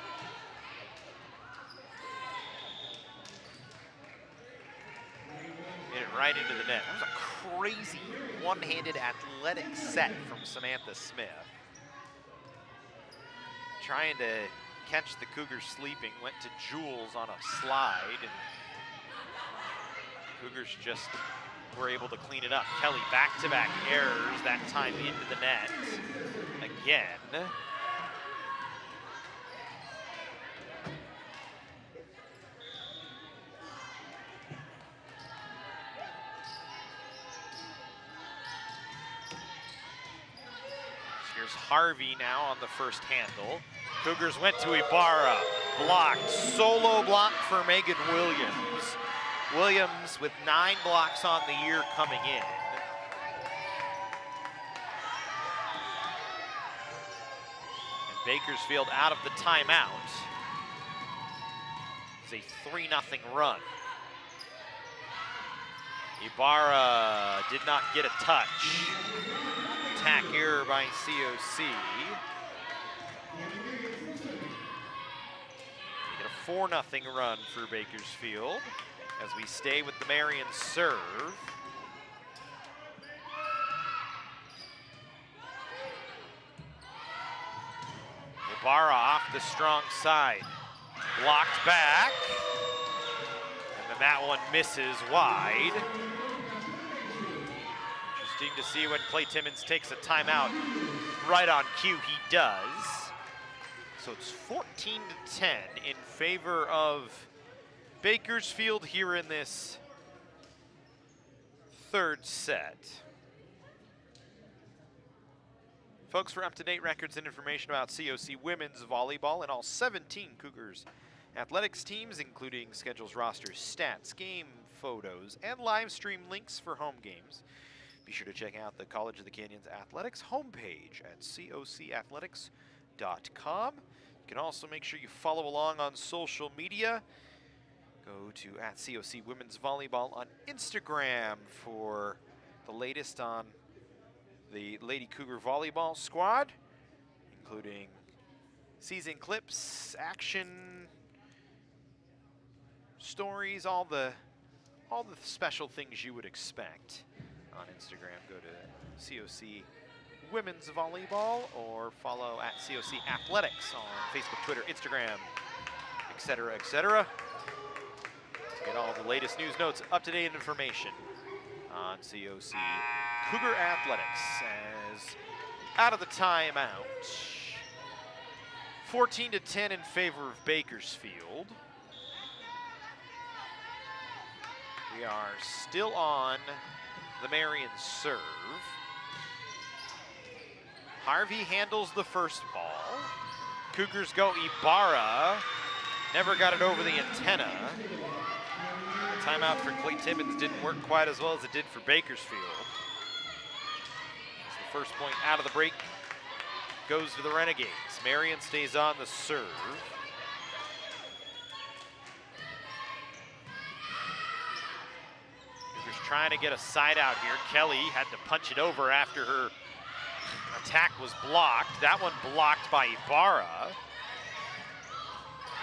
Right into the net. That was a crazy one-handed athletic set from Samantha Smith. Trying to catch the Cougars sleeping, went to Jules on a slide, and Cougars just were able to clean it up. Kelly back-to-back errors, that time into the net again. Harvey now on the first handle. Cougars went to Ibarra, blocked, solo block for Megan Williams. Williams with 9 blocks on the year coming in. And Bakersfield out of the timeout. It's a 3-0 run. Ibarra did not get a touch. Attack error by COC. We get a 4-0 run for Bakersfield as we stay with the Marion serve. Ibarra off the strong side. Blocked back. And then that one misses wide. Interesting to see when Clay Timmons takes a timeout. Right on cue, he does. So it's 14-10 in favor of Bakersfield here in this third set. Folks, for up-to-date records and information about COC women's volleyball and all 17 Cougars athletics teams, including schedules, rosters, stats, game photos, and live stream links for home games, be sure to check out the College of the Canyons Athletics homepage at cocathletics.com. You can also make sure you follow along on social media. Go to @COC Women's Volleyball on Instagram for the latest on the Lady Cougar Volleyball squad, including season clips, action, stories, all the special things you would expect. On Instagram, go to COC Women's Volleyball or follow @COC Athletics on Facebook, Twitter, Instagram, etc., etc. To get all the latest news, notes, up-to-date information on COC Cougar Athletics as out of the timeout. 14-10 in favor of Bakersfield. We are still on the Marion serve. Harvey handles the first ball. Cougars go Ibarra. Never got it over the antenna. The timeout for Clay Timmons didn't work quite as well as it did for Bakersfield. As the first point out of the break goes to the Renegades. Marion stays on the serve. Cougars trying to get a side out here. Kelly had to punch it over after her attack was blocked. That one blocked by Ibarra.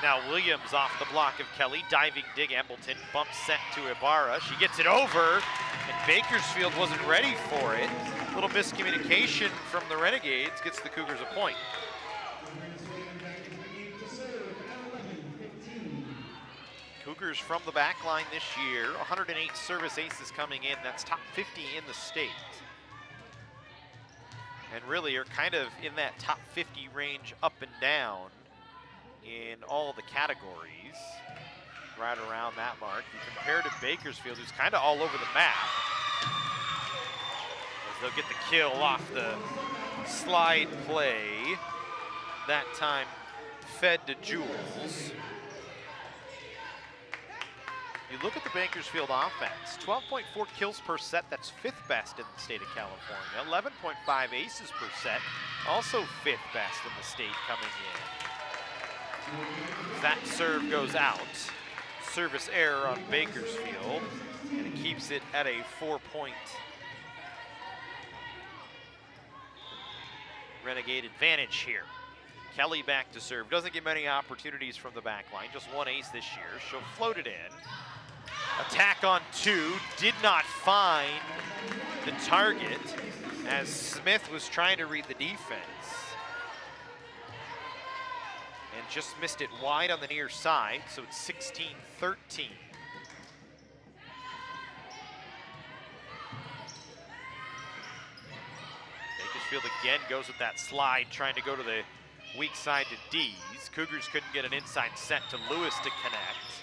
Now Williams off the block of Kelly. Diving dig Embleton. Bump sent to Ibarra. She gets it over, and Bakersfield wasn't ready for it. A little miscommunication from the Renegades gets the Cougars a point. Cougars from the back line this year. 108 service aces coming in. That's top 50 in the state. And really are kind of in that top 50 range up and down in all the categories, right around that mark. You compare to Bakersfield, who's kind of all over the map, as they'll get the kill off the slide play. That time fed to Jules. You look at the Bakersfield offense, 12.4 kills per set, that's 5th best in the state of California. 11.5 aces per set, also 5th best in the state coming in. That serve goes out. Service error on Bakersfield, and it keeps it at a 4-point Renegade advantage here. Kelly back to serve, doesn't get many opportunities from the back line, just 1 ace this year. She'll float it in. Attack on 2, did not find the target as Smith was trying to read the defense. And just missed it wide on the near side, so it's 16-13. Bakersfield again goes with that slide, trying to go to the weak side to Dees. Cougars couldn't get an inside set to Lewis to connect.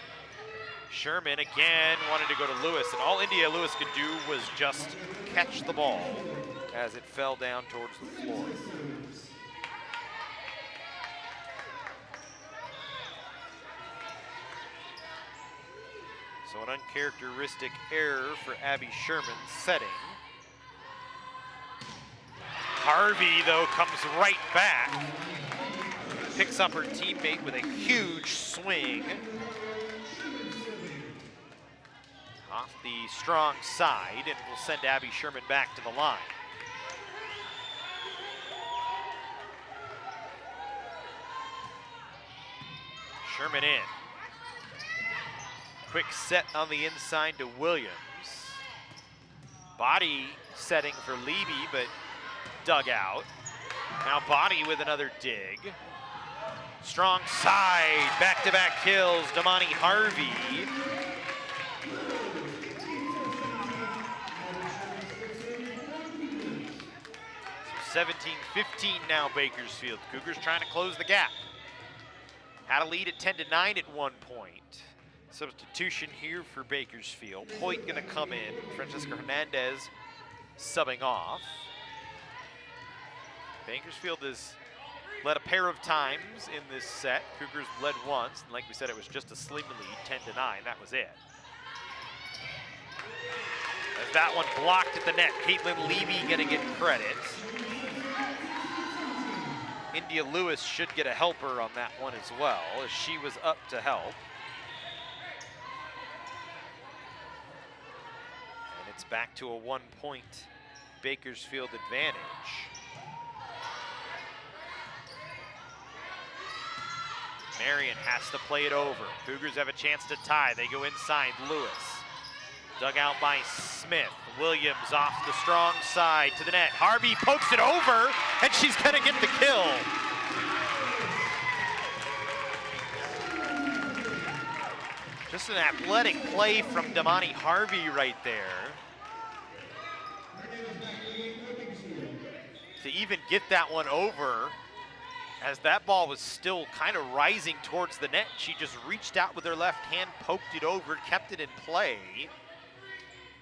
Sherman again wanted to go to Lewis, and all India Lewis could do was just catch the ball as it fell down towards the floor. So an uncharacteristic error for Abby Sherman setting. Harvey, though, comes right back. Picks up her teammate with a huge swing. Off the strong side, and will send Abby Sherman back to the line. Sherman in. Quick set on the inside to Williams. Body setting for Levy, but dug out. Now Body with another dig. Strong side, back-to-back kills, Damani Harvey. 17-15 now Bakersfield. Cougars trying to close the gap. Had a lead at 10-9 at one point. Substitution here for Bakersfield. Hoyt gonna come in. Francisco Hernandez subbing off. Bakersfield has led a pair of times in this set. Cougars led once, and like we said, it was just a slim lead, 10-9, that was it. As that one blocked at the net, Caitlin Levy gonna get credit. India Lewis should get a helper on that one as well, as she was up to help. And it's back to a 1-point Bakersfield advantage. Marion has to play it over. Cougars have a chance to tie. They go inside Lewis. Dug out by Smith. Williams off the strong side to the net. Harvey pokes it over, and she's gonna get the kill. Just an athletic play from Damani Harvey right there. To even get that one over as that ball was still kind of rising towards the net, she just reached out with her left hand, poked it over, kept it in play,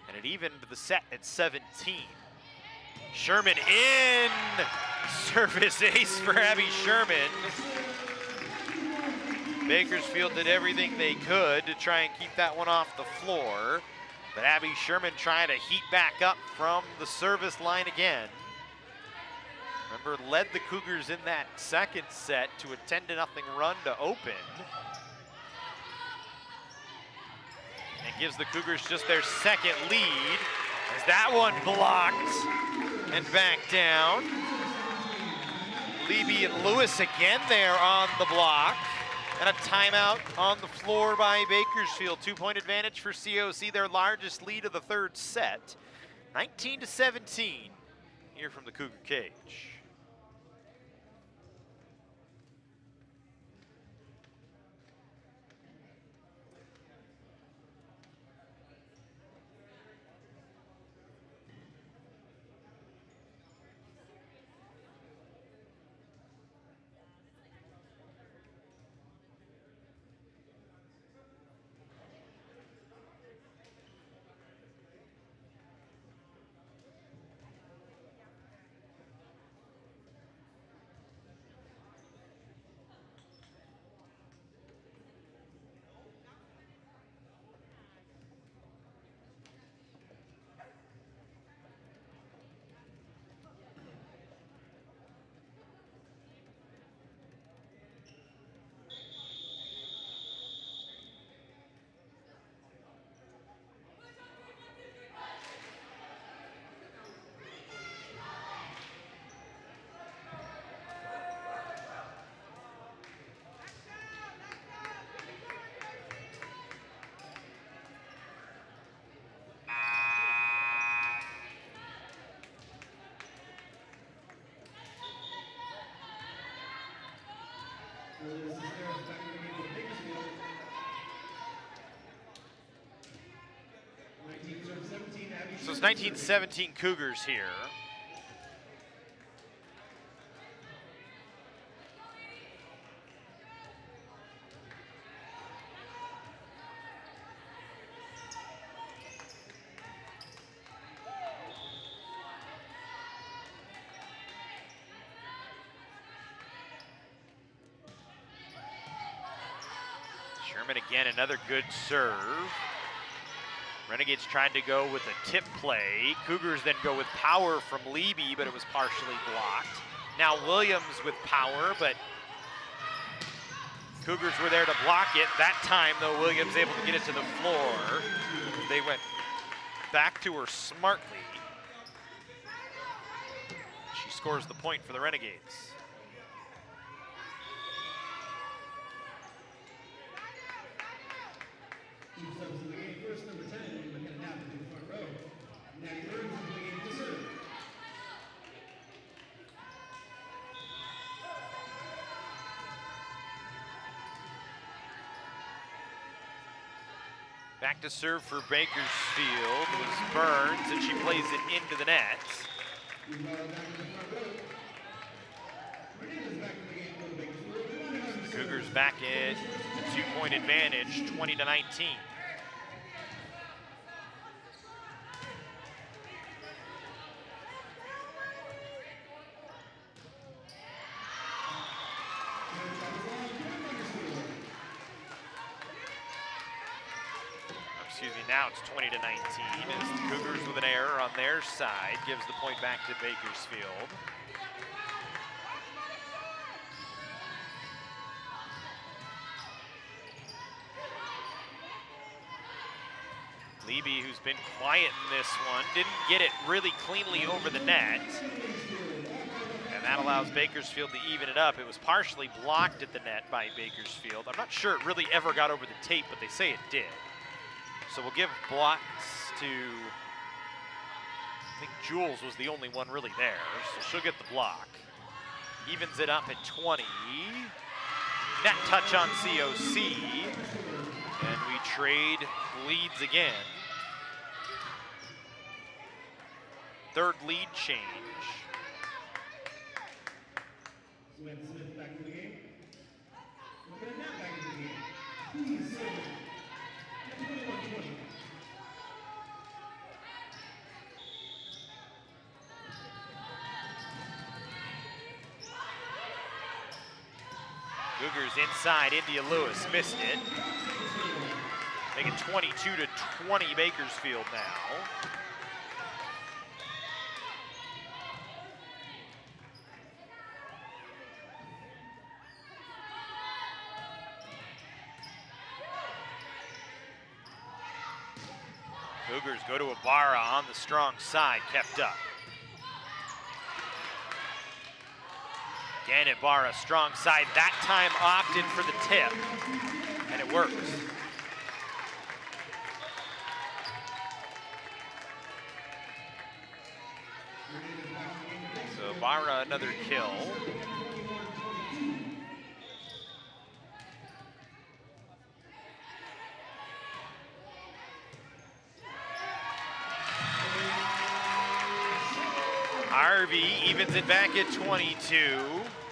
and it evened the set at 17. Sherman in, service ace for Abby Sherman. Bakersfield did everything they could to try and keep that one off the floor, but Abby Sherman trying to heat back up from the service line again. Remember, led the Cougars in that second set to a 10-0 run to open. And gives the Cougars just their second lead as that one blocked and back down. Levy and Lewis again there on the block. And a timeout on the floor by Bakersfield. 2-point advantage for COC, their largest lead of the third set. 19-17 here from the Cougar cage. So it's 19-17 Cougars here. Sherman again, another good serve. Renegades tried to go with a tip play. Cougars then go with power from Levy, but it was partially blocked. Now Williams with power, but Cougars were there to block it. That time, though, Williams able to get it to the floor. They went back to her smartly. She scores the point for the Renegades. Back to serve for Bakersfield was Burns, and she plays it into the net. The Cougars back at a 2-point advantage, 20-19. Excuse me, now it's 20-19 as the Cougars with an error on their side gives the point back to Bakersfield. Levy, who's been quiet in this one, didn't get it really cleanly over the net. And that allows Bakersfield to even it up. It was partially blocked at the net by Bakersfield. I'm not sure it really ever got over the tape, but they say it did. So we'll give blocks to, I think Jules was the only one really there, so she'll get the block. Evens it up at 20. Net touch on COC, and we trade leads again. Third lead change. Smith back Cougars inside, India Lewis missed it. Make it 22-20 Bakersfield now. Cougars go to Ibarra on the strong side, kept up. Again, Ibarra, strong side, that time opted for the tip, and it works. So Ibarra, another kill. Harvey evens it back at 22.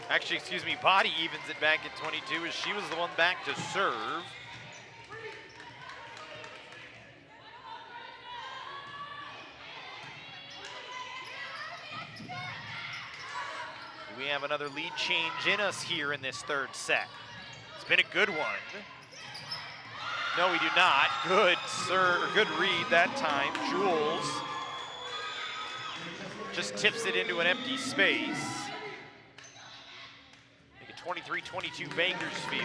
Actually, excuse me, Body evens it back at 22 as she was the one back to serve. We have another lead change in us here in this third set. It's been a good one. No, we do not. Good, sir, good read that time. Jules just tips it into an empty space. Make it 23-22 Bakersfield.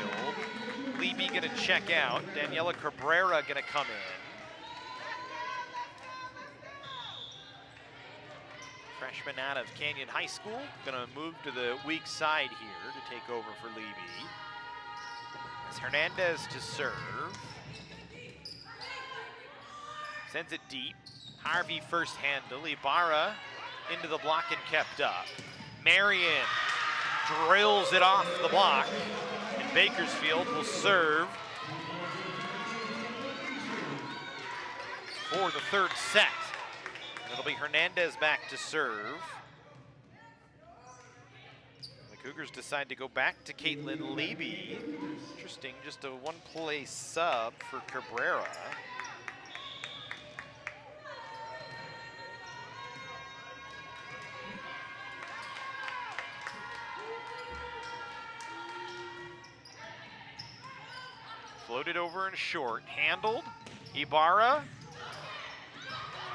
Leby gonna check out. Daniela Cabrera gonna come in. Freshman out of Canyon High School, gonna move to the weak side here to take over for Leby. As Hernandez to serve. Sends it deep. Harvey first handle. Ibarra into the block and kept up. Marion drills it off the block. And Bakersfield will serve for the third set. It'll be Hernandez back to serve. The Cougars decide to go back to Caitlin Leby. Interesting, just a one-play sub for Cabrera. Floated over and short, handled. Ibarra.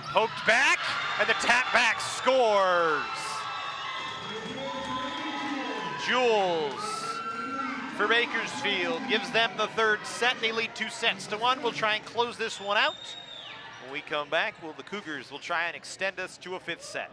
Poked back, and the tap back scores. Jules for Bakersfield gives them the third set. They lead 2-1. We'll try and close this one out. When we come back, the Cougars will try and extend us to a fifth set.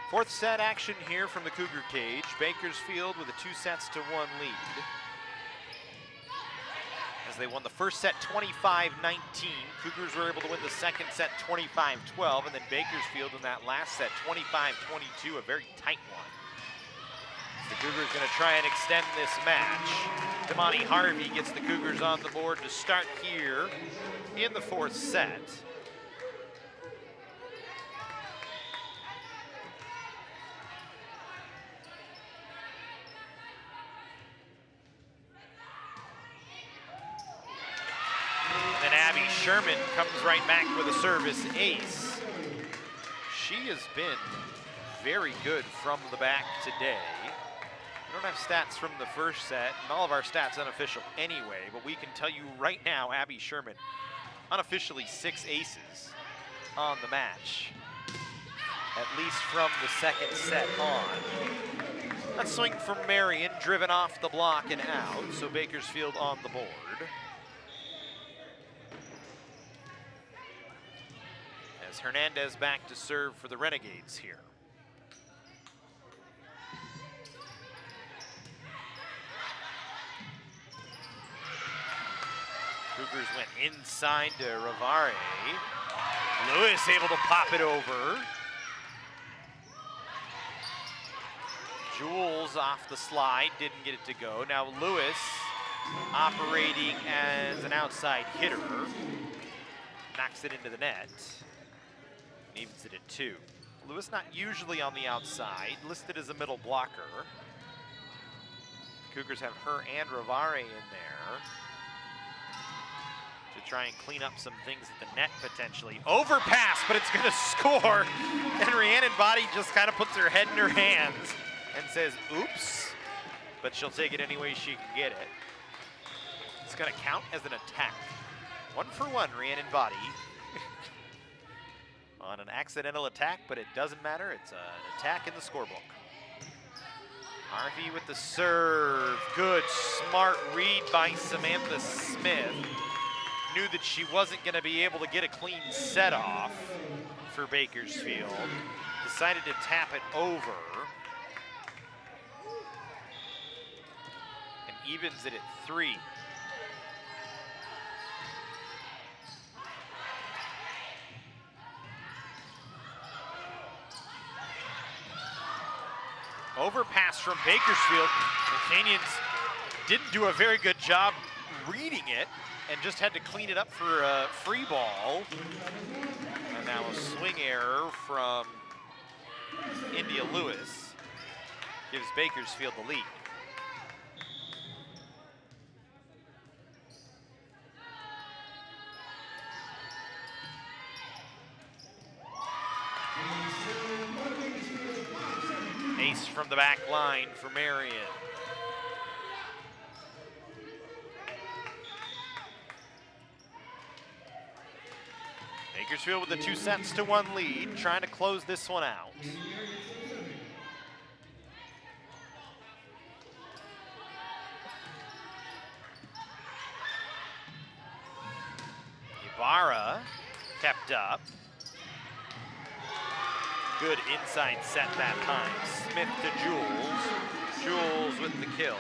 Fourth set action here from the Cougar cage. Bakersfield with a 2-1 lead. As they won the first set 25-19, Cougars were able to win the second set 25-12, and then Bakersfield in that last set 25-22, a very tight one. The Cougars going to try and extend this match. Damani Harvey gets the Cougars on the board to start here in the fourth set. And then Abby Sherman comes right back with a service ace. She has been very good from the back today. We don't have stats from the first set, and all of our stats unofficial anyway, but we can tell you right now, Abby Sherman, unofficially 6 aces on the match, at least from the second set on. That swing from Marion, driven off the block and out, so Bakersfield on the board. As Hernandez back to serve for the Renegades here. Cougars went inside to Ravare. Lewis able to pop it over. Jules off the slide, didn't get it to go. Now Lewis operating as an outside hitter. Knocks it into the net. Evens it at 2. Lewis not usually on the outside, listed as a middle blocker. Cougars have her and Ravare in there to try and clean up some things at the net potentially. Overpass, but it's gonna score. And Rhiannon Body just kind of puts her head in her hands and says, oops, but she'll take it any way she can get it. It's gonna count as an attack. 1 for 1, Rhiannon Body. On an accidental attack, but it doesn't matter. It's an attack in the scorebook. Harvey with the serve. Good, smart read by Samantha Smith. Knew that she wasn't going to be able to get a clean set off for Bakersfield. Decided to tap it over. And evens it at 3. Overpass from Bakersfield. The Canyons didn't do a very good job reading it and just had to clean it up for a free ball. And now a swing error from India Lewis gives Bakersfield the lead. Ace from the back line for Marion. Bakersfield with a 2-1 lead, trying to close this one out. Ibarra kept up. Good inside set that time. Smith to Jules. Jules with the kill.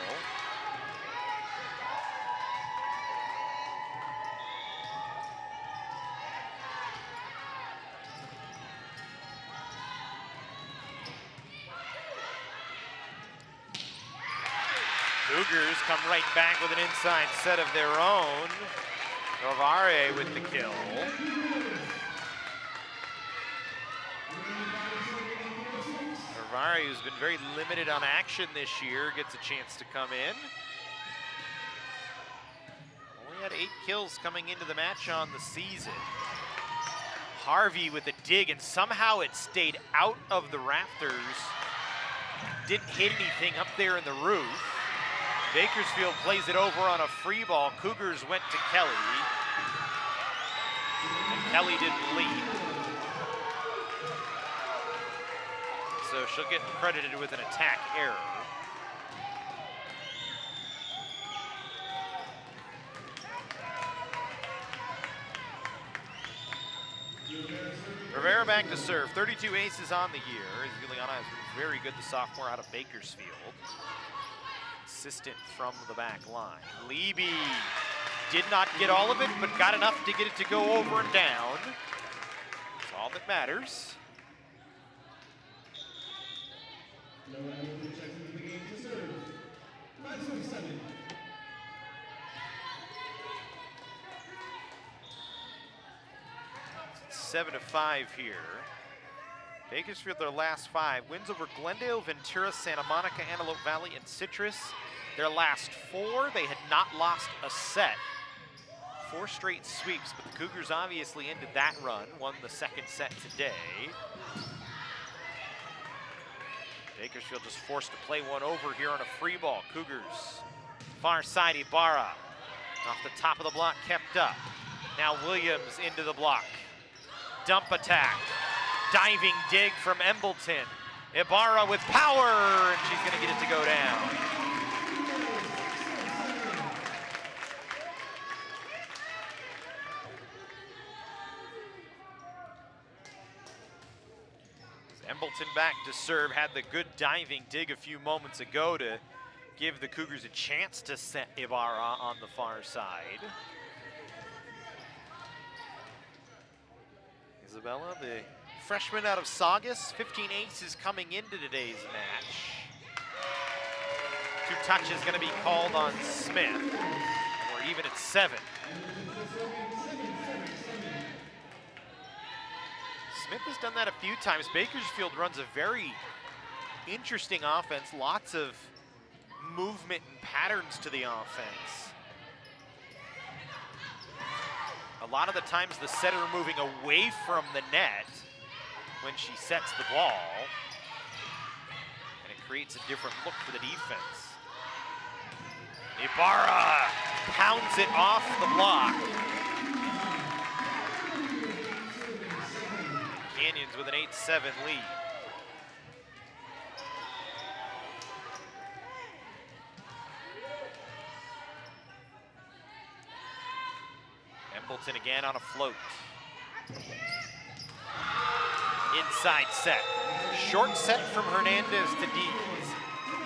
Cougars come right back with an inside set of their own. Ravare with the kill. Ravare, who's been very limited on action this year, gets a chance to come in. Only had 8 kills coming into the match on the season. Harvey with a dig, and somehow it stayed out of the rafters. Didn't hit anything up there in the roof. Bakersfield plays it over on a free ball. Cougars went to Kelly, and Kelly didn't lead. So she'll get credited with an attack error. Rivera back to serve, 32 aces on the year. Juliana has been very good, the sophomore out of Bakersfield. Consistent from the back line. Leby did not get all of it, but got enough to get it to go over and down. That's all that matters. No Hamilton checks into the game to serve. 5-7. It's 7-5 here. Bakersfield, their last 5. Wins over Glendale, Ventura, Santa Monica, Antelope Valley, and Citrus. Their last 4, they had not lost a set. 4 straight sweeps, but the Cougars obviously ended that run, won the second set today. Bakersfield just forced to play one over here on a free ball. Cougars, far side, Ibarra. Off the top of the block, kept up. Now Williams into the block. Dump attack. Diving dig from Embleton. Ibarra with power, and she's gonna get it to go down. Embleton back to serve, had the good diving dig a few moments ago to give the Cougars a chance to set Ibarra on the far side. Isabella, the freshman out of Saugus, 15 aces coming into today's match. 2 touches gonna be called on Smith. We're even at 7. Smith has done that a few times. Bakersfield runs a very interesting offense, lots of movement and patterns to the offense. A lot of the times the setter moving away from the net when she sets the ball, and it creates a different look for the defense. Ibarra pounds it off the block. Canyons with an 8-7 lead. Embleton again on a float. Inside set. Short set from Hernandez to Dees.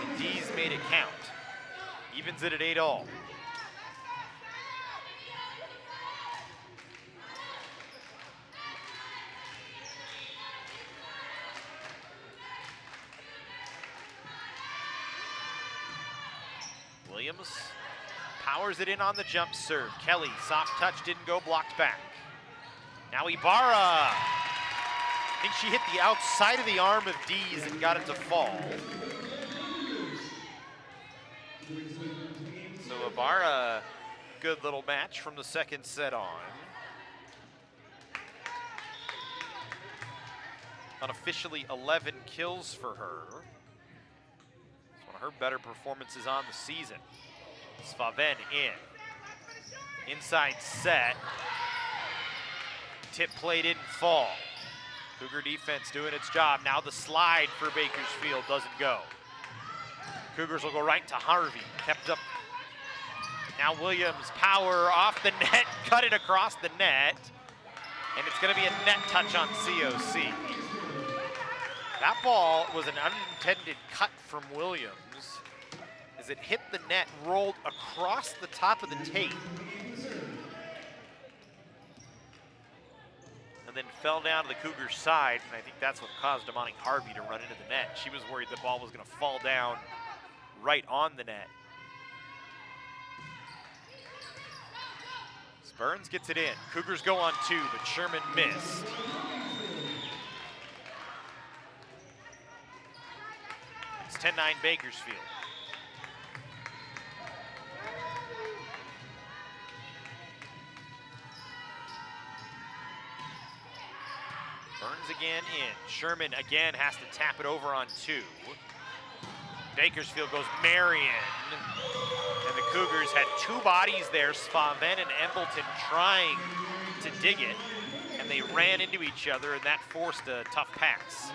And Dees made it count. Evens it at 8-all. Williams powers it in on the jump serve. Kelly, soft touch, didn't go, blocked back. Now Ibarra. I think she hit the outside of the arm of Dees and got it to fall. So Ibarra, good little match from the second set on. Unofficially 11 kills for her. It's one of her better performances on the season. Svaven in. Inside set. Tip play didn't fall. Cougar defense doing its job. Now the slide for Bakersfield doesn't go. Cougars will go right to Harvey. Kept up. Now Williams, power off the net, cut it across the net. And it's gonna be a net touch on COC. That ball was an unintended cut from Williams as it hit the net, rolled across the top of the tape, and then fell down to the Cougars' side, and I think that's what caused Amani Harvey to run into the net. She was worried the ball was gonna fall down right on the net. Burns gets it in. Cougars go on 2, but Sherman missed. It's 10-9 Bakersfield. Burns again in. Sherman again has to tap it over on 2. Bakersfield goes Marion. And the Cougars had 2 bodies there, Svaven and Embleton, trying to dig it. And they ran into each other, and that forced a tough pass.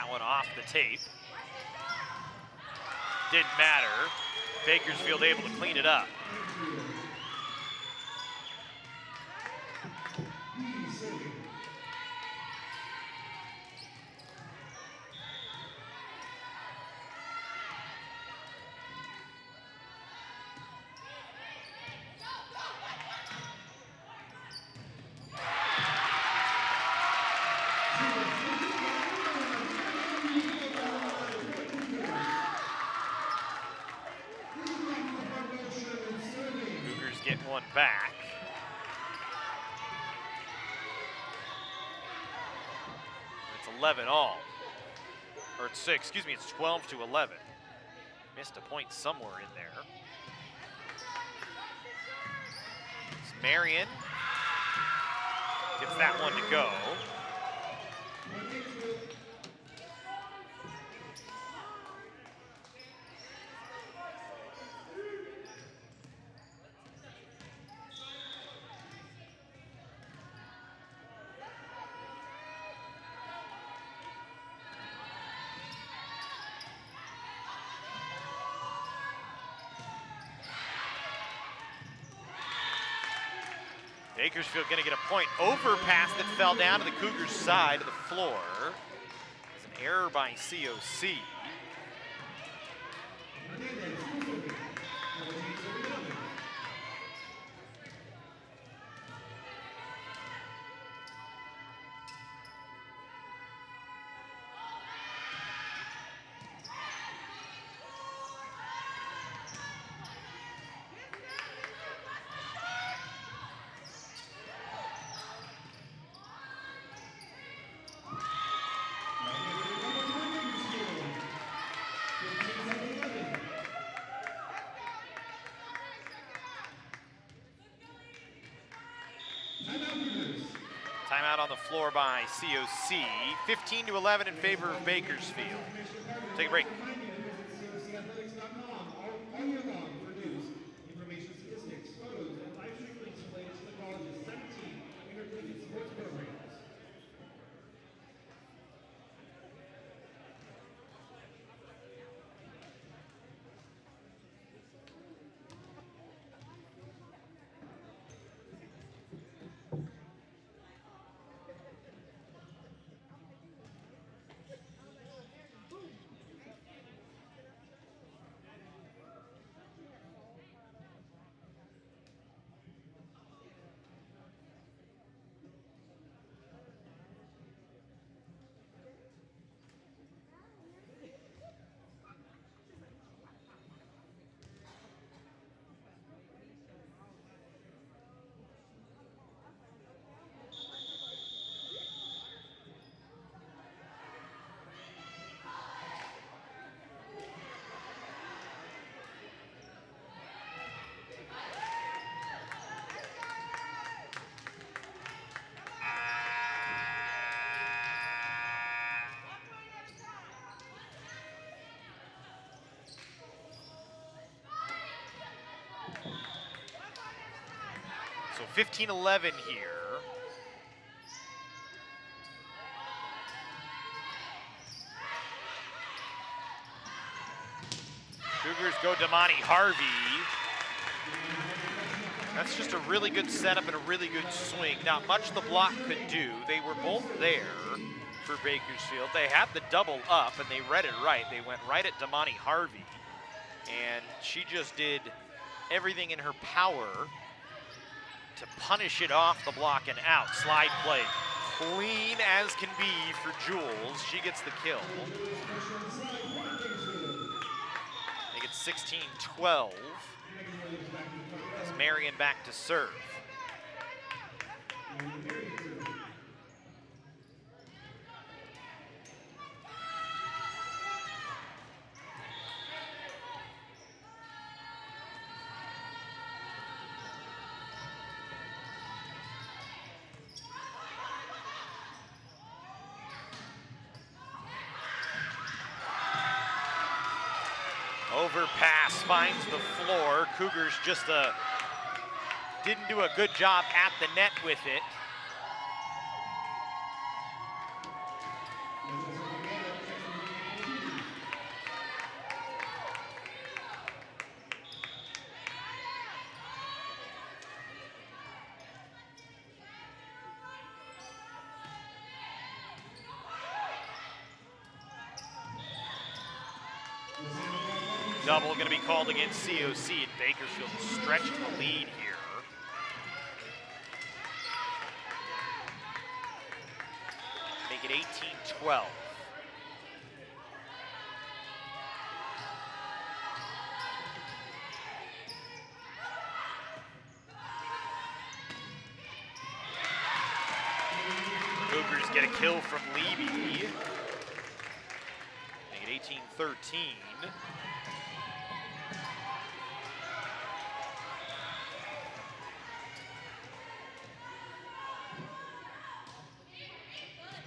That one off the tape. Didn't matter. Bakersfield able to clean it up. Get one back. It's 11 all. Or it's 6, excuse me, it's 12 to 11. Missed a point somewhere in there. It's Marion. Gets that one to go. Bakersfield gonna get a point. Overpass that fell down to the Cougars' side of the floor. It's an error by COC. Timeout on the floor by COC. 15 to 11 in favor of Bakersfield. Take a break. All year long for news, information, statistics, photos, and live stream links related to the college's 17 intercollegiate sports programs. So 15-11 here. Cougars go Damani Harvey. That's just a really good setup and a really good swing. Not much the block could do. They were both there for Bakersfield. They had the double up and they read it right. They went right at Damani Harvey. And she just did everything in her power to punish it off the block and out. Slide play, clean as can be for Jules. She gets the kill. Make it 16-12. As Marion back to serve. Overpass finds the floor. Cougars just didn't do a good job at the net with it. Double going to be called against COC, and Bakersfield stretched the lead here. Make it 18-12. Cougars get a kill from Levy. Make it 18-13.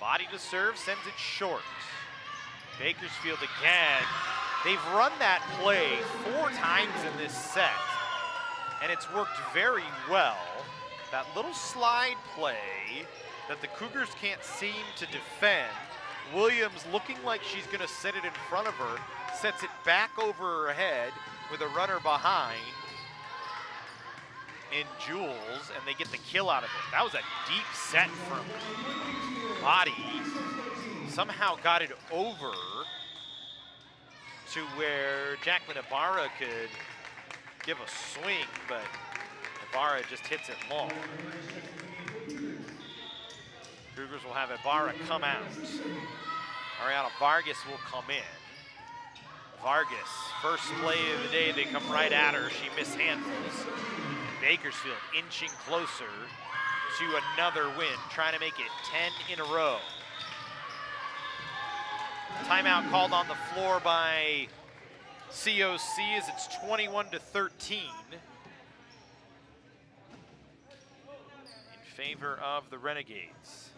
Body to serve, sends it short. Bakersfield again. They've run that play 4 times in this set, and it's worked very well. That little slide play that the Cougars can't seem to defend. Williams looking like she's gonna set it in front of her, sets it back over her head with a runner behind in Jules, and they get the kill out of it. That was a deep set from Body. Somehow got it over to where Jacqueline Ibarra could give a swing, but Ibarra just hits it long. Cougars will have Ibarra come out. Ariana Vargas will come in. Vargas, first play of the day, they come right at her, she mishandles. And Bakersfield inching closer to another win, trying to make it 10 in a row. Timeout called on the floor by COC as it's 21-13 in favor of the Renegades.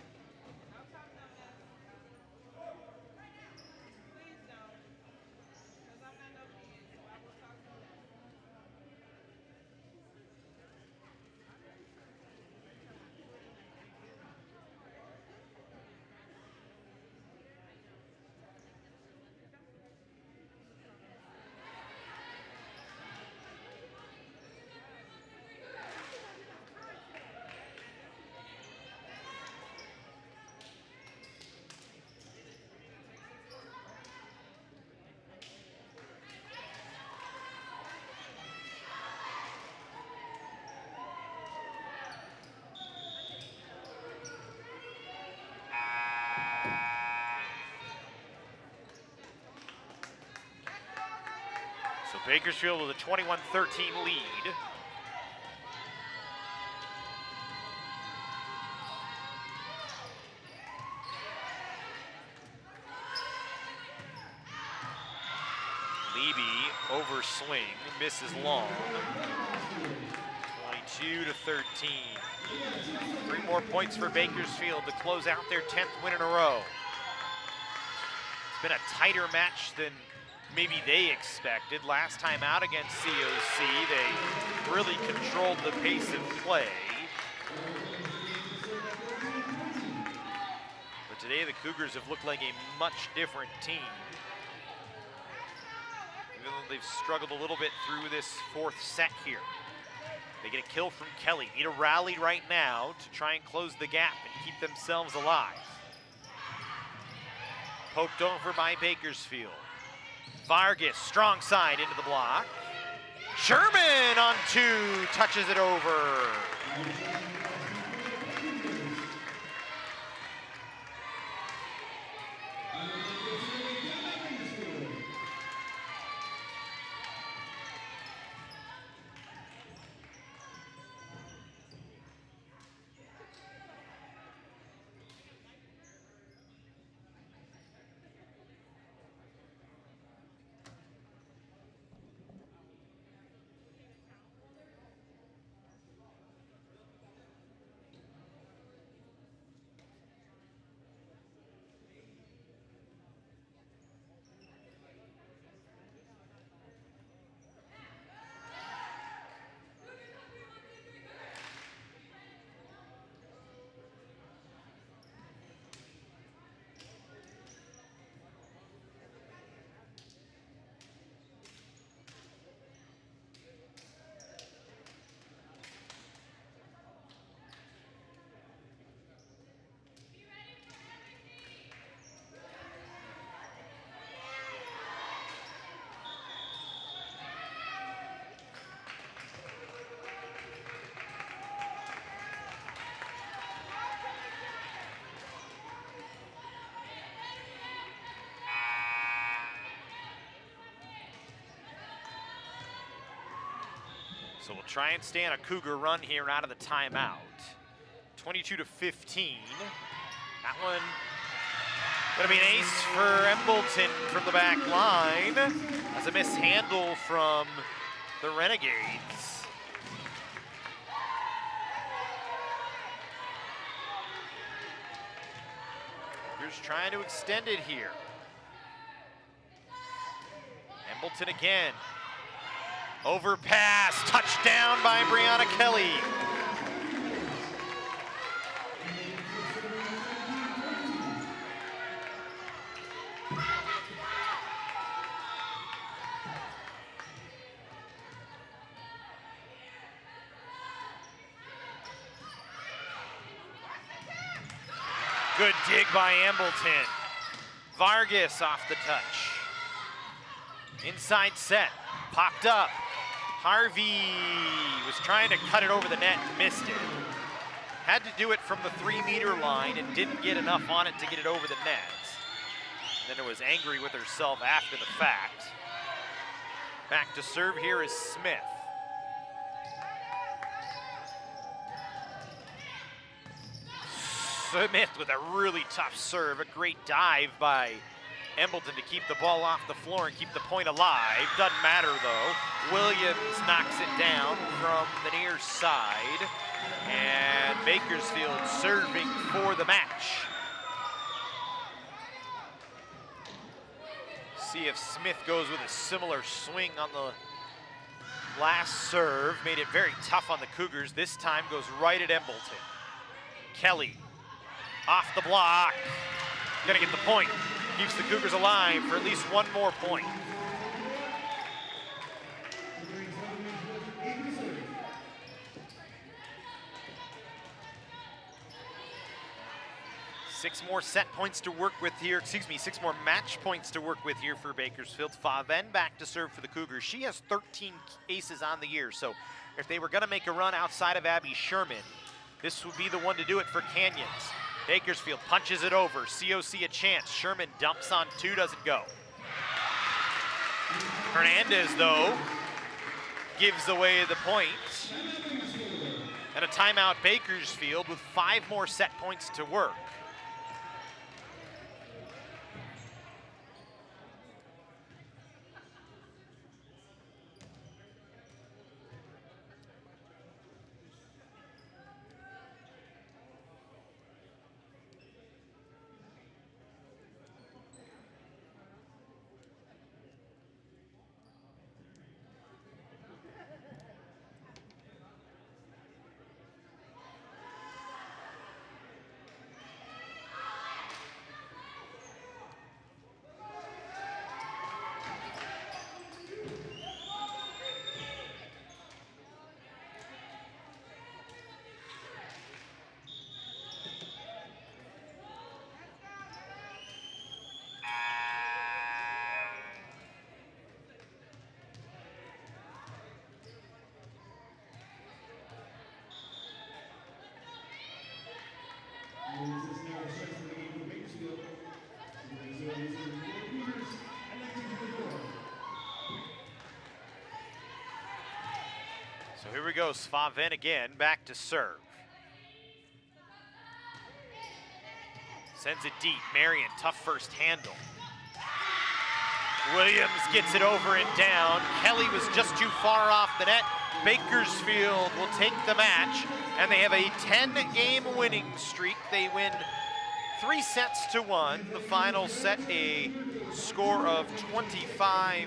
So Bakersfield with a 21-13 lead. Levy over swing, misses long. 22-13. 3 more points for Bakersfield to close out their 10th win in a row. It's been a tighter match than maybe they expected. Last time out against COC, they really controlled the pace of play. But today the Cougars have looked like a much different team. Even though they've struggled a little bit through this 4th set here. They get a kill from Kelly. Need a rally right now to try and close the gap and keep themselves alive. Poked over by Bakersfield. Vargas, strong side into the block. Sherman on 2, touches it over. So we'll try and stay on a Cougar run here out of the timeout. 22-15. That one gonna be an ace for Embleton from the back line. That's a mishandle from the Renegades. Cougars trying to extend it here. Embleton again. Overpass, touchdown by Brianna Kelly. Good dig by Embleton. Vargas off the touch. Inside set, popped up. Harvey was trying to cut it over the net and missed it. Had to do it from the 3-meter line and didn't get enough on it to get it over the net. And then was angry with herself after the fact. Back to serve here is Smith. Smith with a really tough serve, a great dive by Embleton to keep the ball off the floor and keep the point alive. Doesn't matter though. Williams knocks it down from the near side. And Bakersfield serving for the match. See if Smith goes with a similar swing on the last serve. Made it very tough on the Cougars. This time goes right at Embleton. Kelly off the block. Gonna get the point. Keeps the Cougars alive for at least one more point. Six more set points to work with here, six more match points to work with here for Bakersfield. Faven back to serve for the Cougars. She has 13 aces on the year, so if they were gonna make a run outside of Abby Sherman, this would be the one to do it for Canyons. Bakersfield punches it over, COC a chance. Sherman dumps on two, doesn't go. Hernandez, though, gives away the point. And a timeout Bakersfield with 5 more set points to work. So here we go, Faven again, back to serve. Sends it deep, Marion, tough first handle. Williams gets it over and down. Kelly was just too far off the net. Bakersfield will take the match, and they have a 10-game winning streak. They win 3-1. The final set a score of 25-19.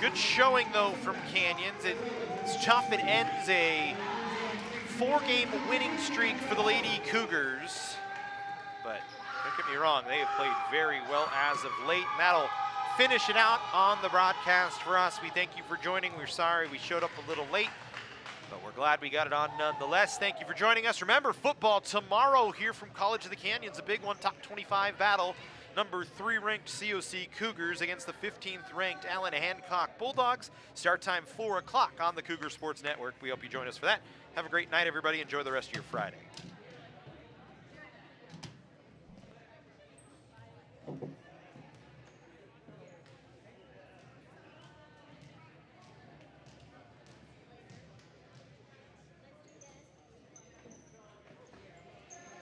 Good showing though from Canyons. It's tough, it ends a 4-game winning streak for the Lady Cougars. But don't get me wrong, they have played very well as of late. And that'll finish it out on the broadcast for us. We thank you for joining. We're sorry we showed up a little late, but we're glad we got it on nonetheless. Thank you for joining us. Remember, football tomorrow here from College of the Canyons, a big one, top 25 battle. Number 3 ranked COC Cougars against the 15th ranked Allen Hancock Bulldogs. Start time 4 o'clock on the Cougar Sports Network. We hope you join us for that. Have a great night, everybody. Enjoy the rest of your Friday.